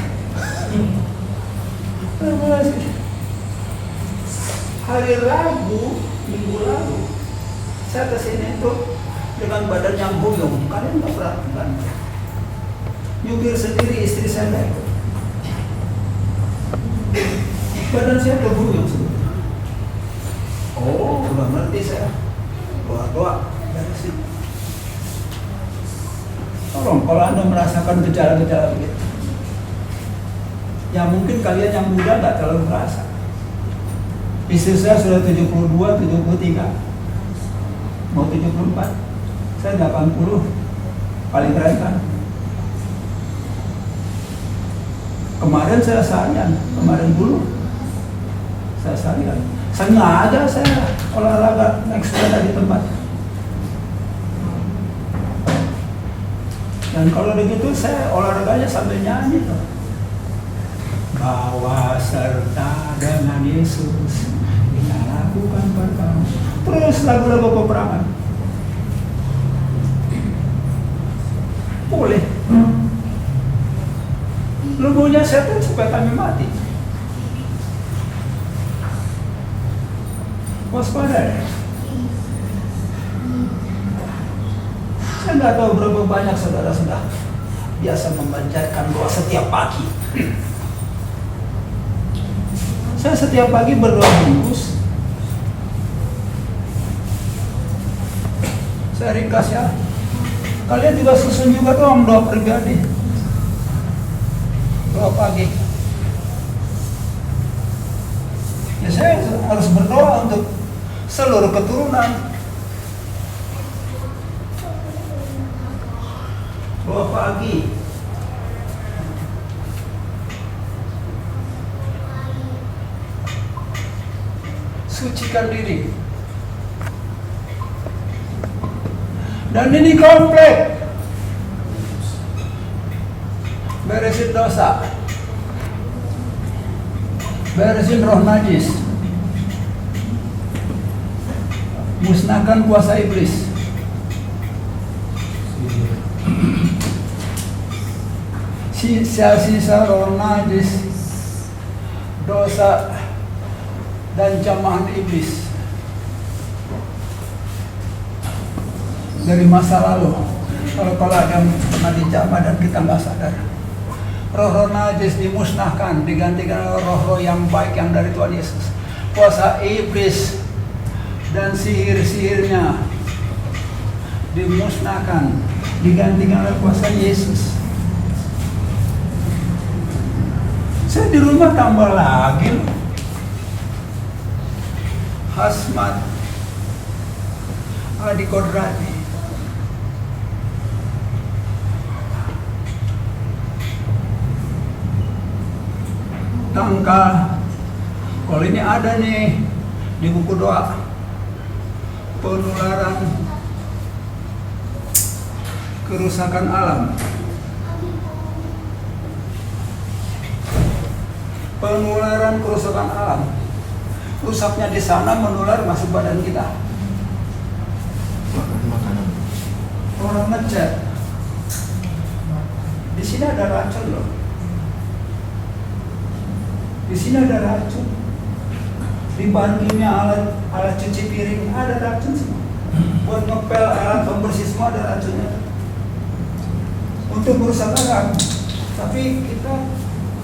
Hari Rabu, minggu lalu, saya kesini tuh dengan badan yang buyung. Kalian nggak perhatikan? Nyupir sendiri, istri saya nggak ikut. Badan saya terbuyung sebetulnya. Oh, udah ngerti saya. Doa dari sini. Tolong kalau Anda merasakan gejala-gejala begitu, ya mungkin kalian yang muda nggak terlalu merasa. Istri saya sudah 72, 73. mau 74, saya 80, paling keren kan. Kemarin saya seharian, kemarin dulu saya seharian. Sengaja saya olahraga naik sepeda di tempat. Dan kalau begitu saya olahraganya sambil nyanyi tuh. Bawa serta dengan Yesus, kita lakukan perkara. Terus lagu-lagu peperangan. Boleh. Lugunya setan supaya kami mati. Waspada ya. Saya nggak tahu berapa banyak saudara-saudara biasa membacakan doa setiap pagi. Saya setiap pagi berdoa bungkus. Saya ringkas ya. Kalian juga susun juga dong doa pribadi. Doa pagi. Ya saya harus berdoa untuk seluruh keturunan. Doa pagi. Sucikan diri. Dan ini komplek. Beresin dosa. Beresin roh najis. Musnahkan kuasa iblis. Sisa-sisa roh najis, dosa dan jamahan iblis dari masa lalu. Kalau ada yang pernah dijamah dan kita nggak sadar, roh-roh najis dimusnahkan, digantikan roh-roh yang baik yang dari Tuhan Yesus. Kuasa iblis dan sihir-sihirnya dimusnahkan, digantikan oleh kuasa Yesus. Saya di rumah tambah lagi loh. Hasmat Adi Kodrati. Tangka. Kalau ini ada nih di buku doa. Penularan kerusakan alam. Penularan kerusakan alam. Rusaknya di sana menular masuk badan kita. Orang ngecat. Di sini ada racun loh. Di sini ada racun. Di bahan kimia alat cuci piring ada racun semua. Buat ngepel alat pembersih semua ada racunnya. Untuk merusak alam. Tapi kita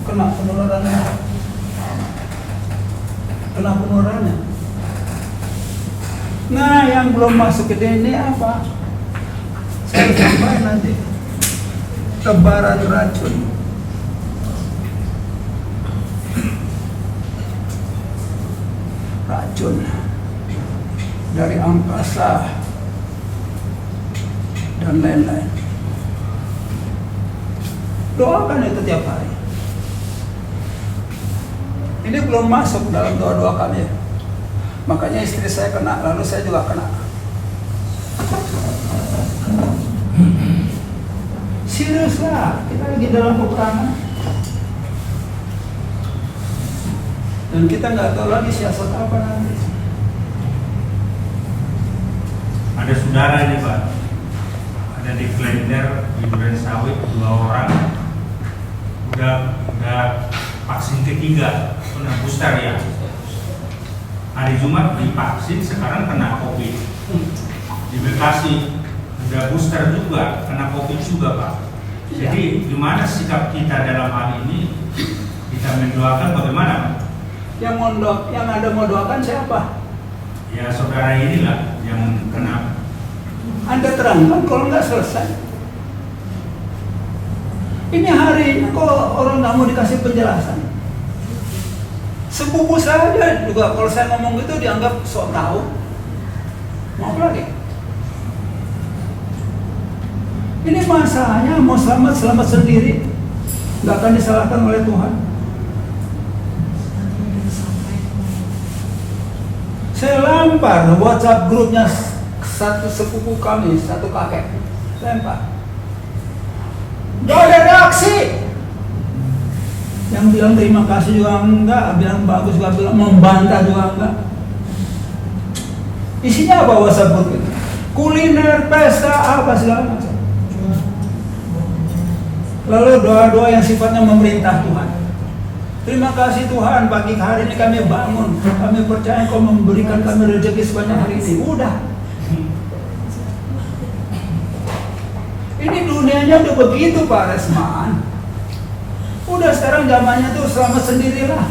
kena penularannya. Kena penularannya. Nah, yang belum masuk ke DNA apa? Saya sampaikan nanti. Tebaran racun. Racun dari angkasa dan lain-lain. Doakan itu tiap hari. Ini belum masuk dalam doa-doa kami. Makanya istri saya kena, lalu saya juga kena. Serius lah, kita lagi dalam peperangan. Dan kita nggak tahu lagi siasat apa nanti. Ada saudara ini Pak, ada di Klender, di Duren Sawit, 2 orang udah vaksin ketiga, kena booster ya. Hari Jumat divaksin, sekarang kena COVID. Di Bekasi udah booster juga, kena COVID juga Pak. Jadi gimana sikap kita dalam hal ini? Kita mendoakan bagaimana Pak? Yang ada mau doakan siapa? Ya saudara inilah yang kena. Anda terangkan kalau nggak selesai. Ini hari ini kok orang nggak mau dikasih penjelasan. Sepupu saja juga kalau saya ngomong gitu dianggap sok tahu. Mau apa lagi? Ini masanya mau selamat sendiri, nggak akan disalahkan oleh Tuhan. Saya lempar WhatsApp grupnya satu sepupu kami, satu kakek, lempar. Gak ada reaksi. Yang bilang terima kasih juga enggak, bilang bagus juga, bilang membantah juga enggak. Isinya apa WhatsApp group itu? Kuliner, pesta, apa segala macam. Lalu doa-doa yang sifatnya memerintah Tuhan. Terima kasih Tuhan, pagi hari ini kami bangun, kami percaya Kau memberikan kami rezeki sebanyak hari ini. Udah. Ini dunianya udah begitu Pak Resman. Udah sekarang zamannya tuh selamat sendirilah.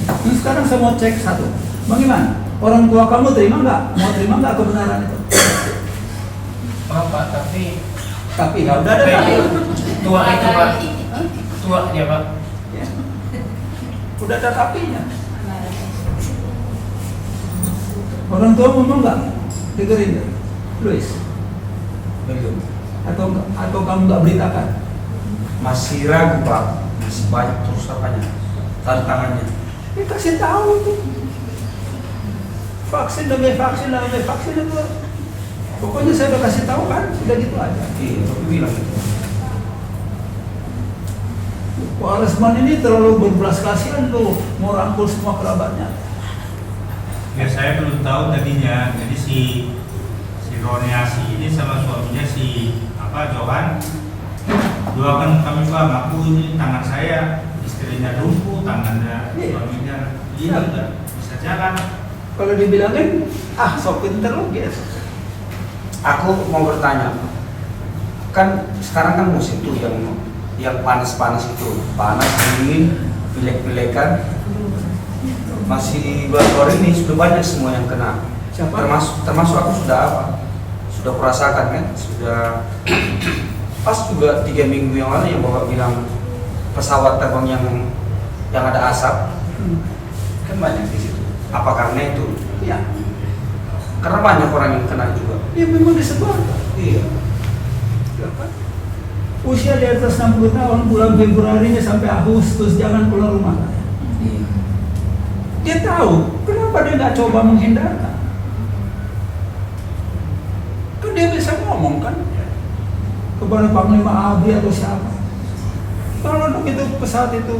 Nah, sekarang saya mau cek satu. Bagaimana? Orang tua kamu terima nggak? Mau terima nggak kebenaran itu? Pak, tapi Ya udah ada tapi. tua itu Pak, tua ya Pak. Ya. Udah ada tapinya. Orang tua ngomong nggak? Dengerin, Luis. Belum. Atau kamu nggak beritakan? Masih ragu Pak, masih banyak terus apanya tantangannya. Ya kasih tahu tuh. Vaksin demi vaksin itu. Pokoknya saya udah kasih tahu kan, udah gitu aja. Iya, aku bilang itu. Pak Resman ini terlalu berbelas kasihan tuh, mau rangkul semua kerabatnya. Ya saya belum tahu tadinya. Jadi si Roniasi ini sama suaminya si Johan doakan kami Pak, aku ini tangan saya, istrinya lumpuh, tangannya suaminya nggak bisa jalan. Kalau dibilangin, sok pinter lo gitu. Aku mau bertanya, kan sekarang kan musim tuh yang panas-panas itu, panas, dingin, pilek-pilekan. Masih baru ini sudah banyak semua yang kena. Siapa? Termasuk aku sudah kurasakan kan, sudah pas juga 3 minggu yang lalu yang Bapak bilang pesawat terbang yang ada asap, kan banyak di situ. Apa karena itu? Ya, Karena banyak orang yang kena juga. ya memang disebar. Iya. Ya kan? Usia di atas 60 tahun, bulan Februari ini sampai Agustus jangan keluar rumah. Iya. Dia tahu, kenapa dia nggak coba menghindarkan? Kan dia bisa ngomong kan kepada Panglima Abri atau siapa. Kalau begitu pesawat itu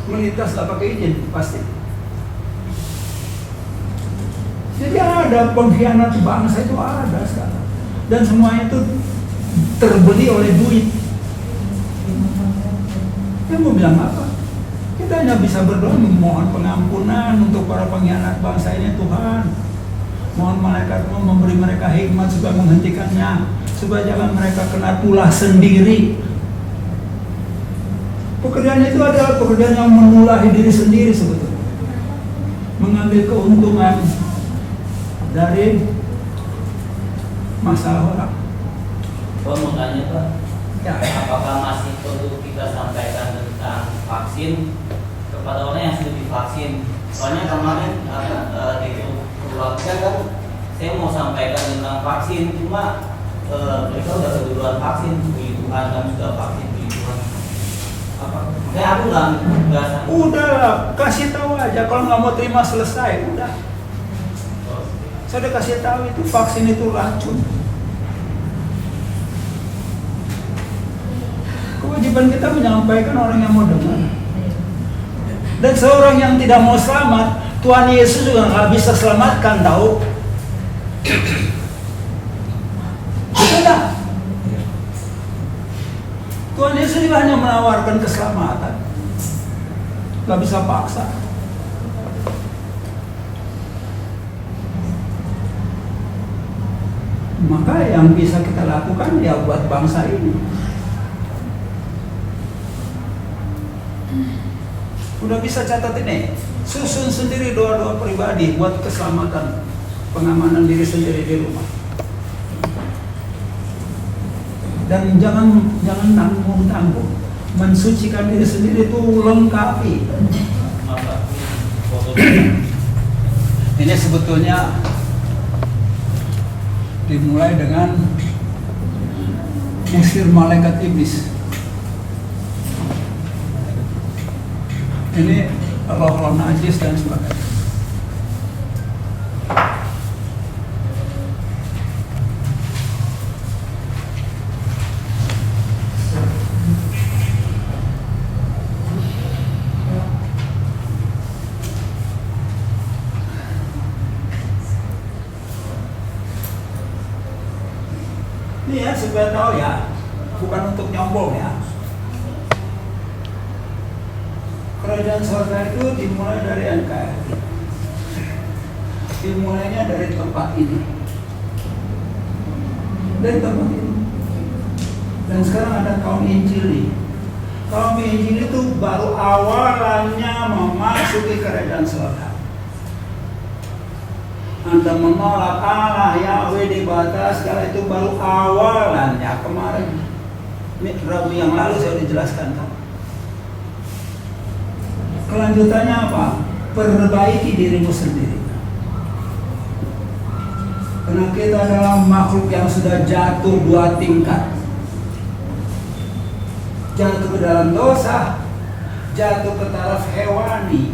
melintas nggak pakai izin pasti. Jadi ada pengkhianat bangsa itu ada sekarang, dan semuanya itu terbeli oleh duit. Dia mau bilang apa? Kita hanya bisa berdoa memohon pengampunan untuk para pengkhianat bangsa ini Tuhan. Mohon malaikat memberi mereka hikmat supaya menghentikannya, supaya jangan mereka kena tulah sendiri. Pekerjaan itu adalah pekerjaan yang menulahi diri sendiri sebetulnya, mengambil keuntungan dari masalah orang. Pak mau tanya Pak, Ya, apakah masih perlu kita sampaikan tentang vaksin kepada orang yang sudah divaksin? Soalnya kemarin di keluarga kan saya mau sampaikan tentang vaksin, cuma mereka udah keduluan vaksin, puji Tuhan kami sudah vaksin, puji Tuhan. Apa? Kayak aku nggak. udah kasih tahu aja, kalau nggak mau terima selesai, udah. Saya udah kasih tahu itu vaksin itu racun. Kewajiban kita menyampaikan orang yang mau dengar. Dan seorang yang tidak mau selamat, Tuhan Yesus juga nggak bisa selamatkan, tahu? Sudah. Tuhan Yesus juga hanya menawarkan keselamatan, nggak bisa paksa. Maka yang bisa kita lakukan ya buat bangsa ini. Udah bisa catat ini, susun sendiri doa-doa pribadi buat keselamatan, pengamanan diri sendiri di rumah. Dan jangan tanggung-tanggung, mensucikan diri sendiri itu lengkapi. Ini sebetulnya Dimulai dengan usir malaikat iblis. Ini roh-roh najis dan sebagainya. Ini ya supaya tahu ya, bukan untuk nyombong ya. Kerajaan surga itu dimulai dari NKRI. Dimulainya dari tempat ini. Dari tempat ini. Dan sekarang ada kaum Injili. Kaum Injili itu baru awalannya memasuki kerajaan surga. Anda menolak Allah Yahweh di batas, segala itu baru awalannya. Kemarin Rabu yang lalu saya dijelaskan kan. Kelanjutannya apa? Perbaiki dirimu sendiri. Karena kita adalah makhluk yang sudah jatuh 2 tingkat. Jatuh ke dalam dosa, jatuh ke taraf hewani.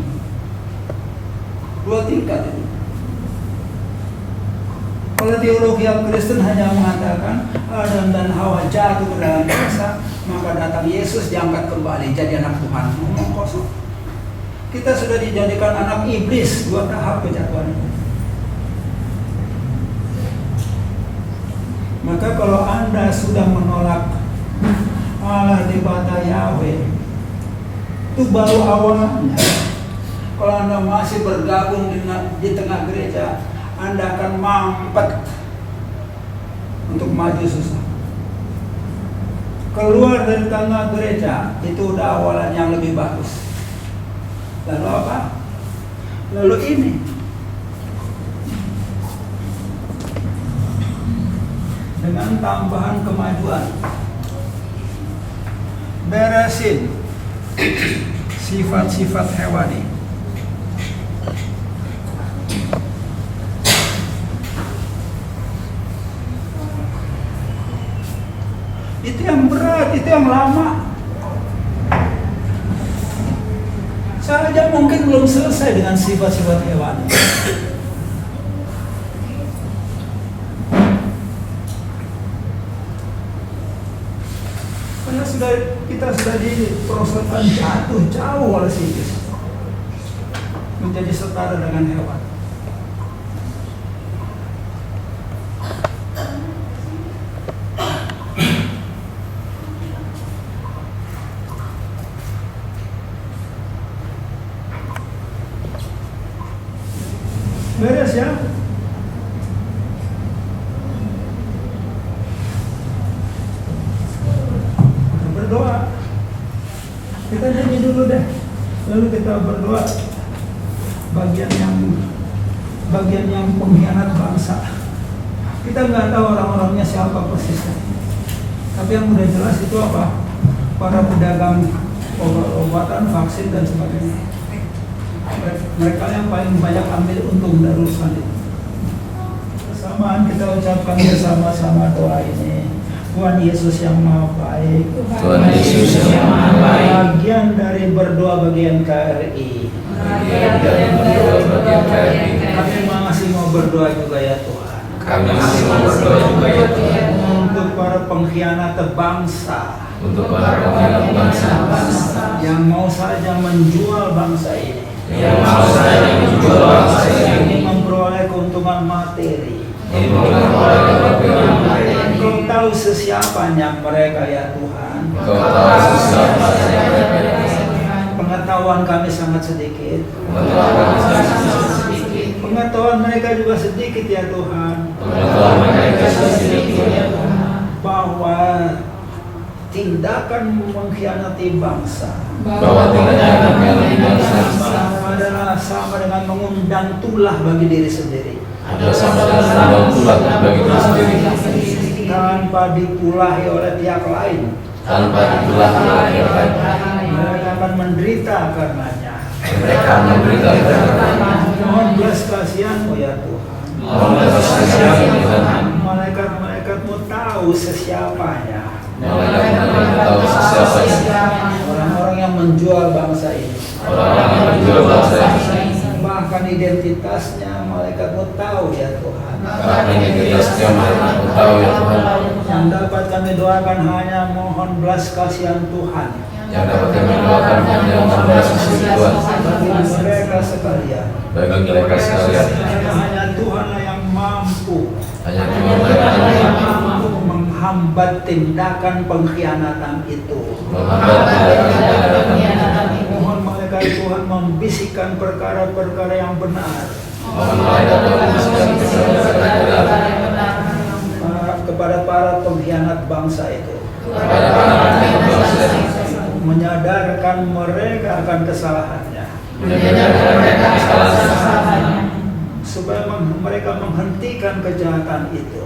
2 tingkat itu. Kalau teologi yang Kristen hanya mengatakan Adam dan Hawa jatuh ke dalam dosa, maka datang Yesus diangkat kembali jadi anak Tuhan. Ngomong kosong. Kita sudah dijadikan anak iblis 2 tahap kejatuhan itu. Maka kalau Anda sudah menolak Allah di bata Yahweh, itu baru awalnya. Kalau Anda masih bergabung di tengah gereja, Anda akan mampet untuk maju susah. Keluar dari tengah gereja, itu udah awalan yang lebih bagus. Lalu apa? Lalu ini. Dengan tambahan kemajuan. Beresin sifat-sifat hewani. Itu yang berat, itu yang lama. Saya aja mungkin belum selesai dengan sifat-sifat hewani. Karena kita sudah diproseskan jatuh jauh oleh iblis, menjadi setara dengan hewan. Beres ya. Berdoa. Kita nyanyi dulu deh. Lalu kita berdoa. Bagian yang pengkhianat bangsa. Kita nggak tahu orang-orangnya siapa persisnya. Tapi yang udah jelas itu apa? Para pedagang obat-obatan, vaksin dan sebagainya. Mereka yang paling banyak ambil untung dari urusan itu. Bersamaan kita ucapkan bersama-sama doa ini. Tuhan Yesus yang Maha Baik, Tuhan Yesus yang Maha Baik, bagian dari berdoa bagian KRI. Kami masih mau berdoa juga ya Tuhan. Kami masih mau berdoa juga ya Tuhan. Untuk para pengkhianat bangsa. Untuk para pengkhianat bangsa yang mau saja menjual bangsa ini. Yang mau saja menjual bangsa ini. Memperoleh keuntungan materi. Engkau tahu sesiapanya mereka ya Tuhan. Engkau tahu sesiapanya mereka ya Tuhan. Pengetahuan kami sangat sedikit. Pengetahuan mereka juga sedikit ya Tuhan. Pengetahuan mereka sedikit ya Tuhan. Bahwa tindakan mengkhianati bangsa. Adalah sama dengan mengundang tulah bagi diri sendiri. Sama dengan mengundang tulah bagi diri sendiri. Tanpa dipulahi oleh pihak lain. Mereka akan menderita karenanya. Mohon belas kasihan-Mu ya Tuhan. Mohon belas kasihan-Mu ya Tuhan. malaikat-malaikatmu tahu sesiapanya. Malaikat-malaikat tahu sesiapanya. Orang-orang yang menjual bangsa ini. Orang-orang yang menjual bangsa ini. Bahkan identitasnya malaikatmu tahu ya Tuhan. Bahkan identitasnya malaikatmu tahu ya Tuhan. Yang dapat kami doakan hanya mohon belas kasihan Tuhan. Yang dapat kami doakan hanya mohon belas kasihan Tuhan. Bagi mereka sekalian. Bagi mereka sekalian. Hanya Tuhanlah yang mampu. Hanya Tuhan yang mampu menghambat tindakan pengkhianatan itu. Mohon malaikat Tuhan membisikkan perkara-perkara yang benar. Kepada para pengkhianat bangsa itu. Menyadarkan mereka akan kesalahannya. Supaya mereka menghentikan kejahatan itu.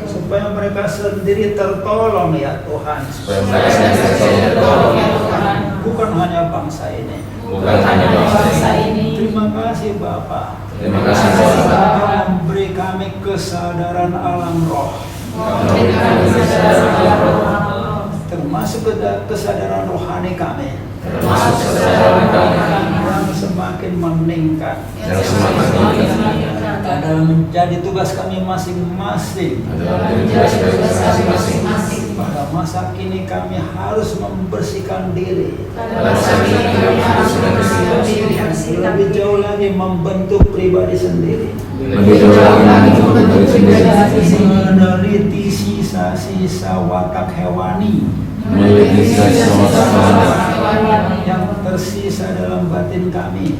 Supaya mereka sendiri tertolong ya Tuhan. Bukan hanya bangsa ini. Terima kasih Bapa. Terima kasih Bapa. Memberi kami kesadaran alam roh. Termasuk kesadaran rohani kami. Yang semakin meningkat. Dalam menjadi tugas kami masing-masing. Pada masa kini kami harus membersihkan diri. Lebih jauh lagi membentuk pribadi sendiri. Meneliti sisa-sisa watak hewani yang tersisa dalam batin kami.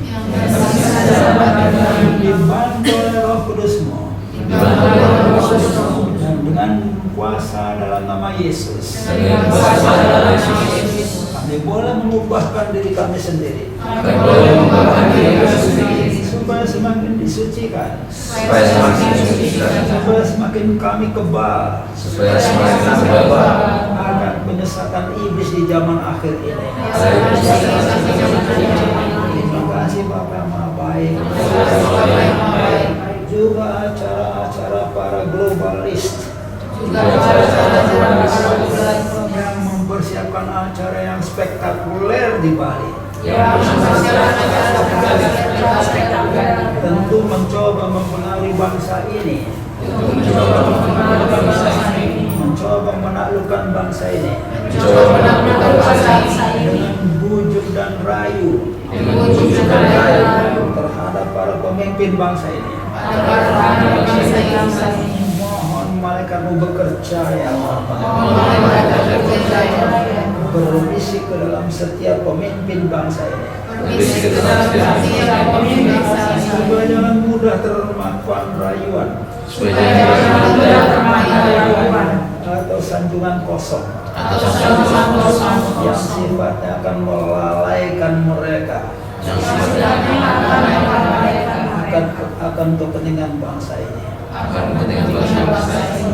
Dibantu oleh Roh Kudus-Mu. Dan dengan kuasa dalam nama Yesus. Kami boleh mengubahkan diri kami sendiri. Supaya semakin disucikan. Supaya semakin kami kebal. Akan penyesatan iblis di zaman akhir ini. Terima kasih Bapa yang Maha Baik. Juga acara-acara para globalis yang mempersiapkan acara yang spektakuler di Bali. Tentu mencoba mempengaruhi bangsa ini. Mencoba menaklukkan bangsa ini. Dengan bujuk dan rayu terhadap para pemimpin bangsa ini. Mohon malaikat-Mu bekerja ya Bapa. Berbisik ke dalam setiap pemimpin bangsa ini. Supaya jangan mudah termakan rayuan atau sanjungan kosong yang sifatnya akan melalaikan mereka akan kepentingan bangsa ini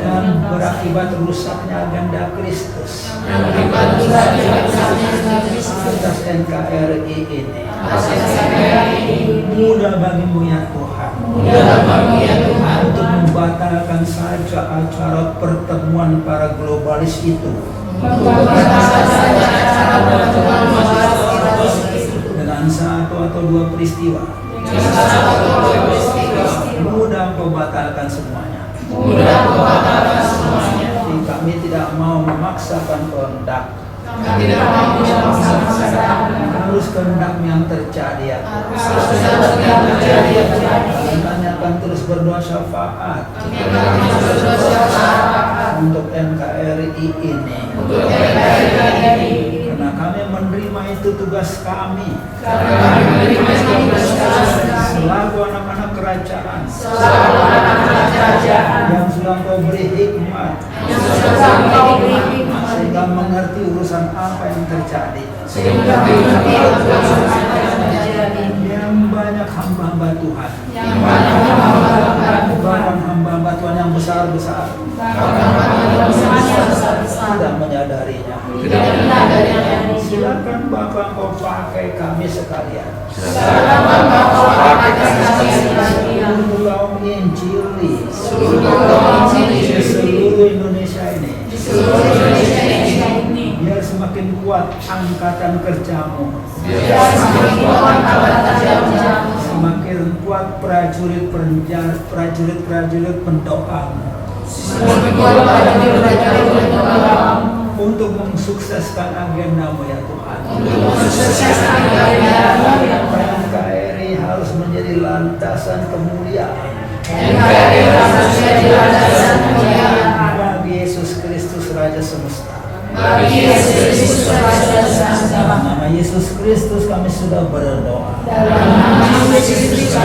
dan berakibat rusaknya agenda Kristus atas NKRI ini. Mudah bagimu ya Tuhan untuk membatalkan saja acara pertemuan para globalis itu dengan satu atau dua peristiwa. Mudah Engkau batalkan semuanya. Kami tidak mau memaksakan kehendak. Harus kehendak yang terjadi ya Kami akan terus berdoa syafaat untuk NKRI ini. Karena kami menerima itu tugas kami. Selaku anak-anak kerajaan yang sudah Engkau beri hikmat sehingga mengerti urusan apa yang terjadi. Yang banyak hamba-hamba Tuhan, bahkan hamba-hamba Tuhan yang besar-besar tidak menyadarinya. Silakan Bapak Engkau pakai kami sekalian. Untuk kaum Injili angkatan kerjamu. Biar semakin kuat angkatan kerjamu. Semakin kuat prajurit-prajurit pendoamu. Semakin kuat prajurit-prajurit pendoamu. Untuk mensukseskan agendamu ya Tuhan. Untuk mensukseskan agendamu ya Tuhan. NKRI harus menjadi landasan kemuliaan. NKRI harus menjadi landasan kemuliaan. Bagi Yesus Kristus Raja Semesta. Bagi Yesus Kristus Raja Semesta. Dalam nama Yesus Kristus kami sudah berdoa. Dalam nama Yesus Kristus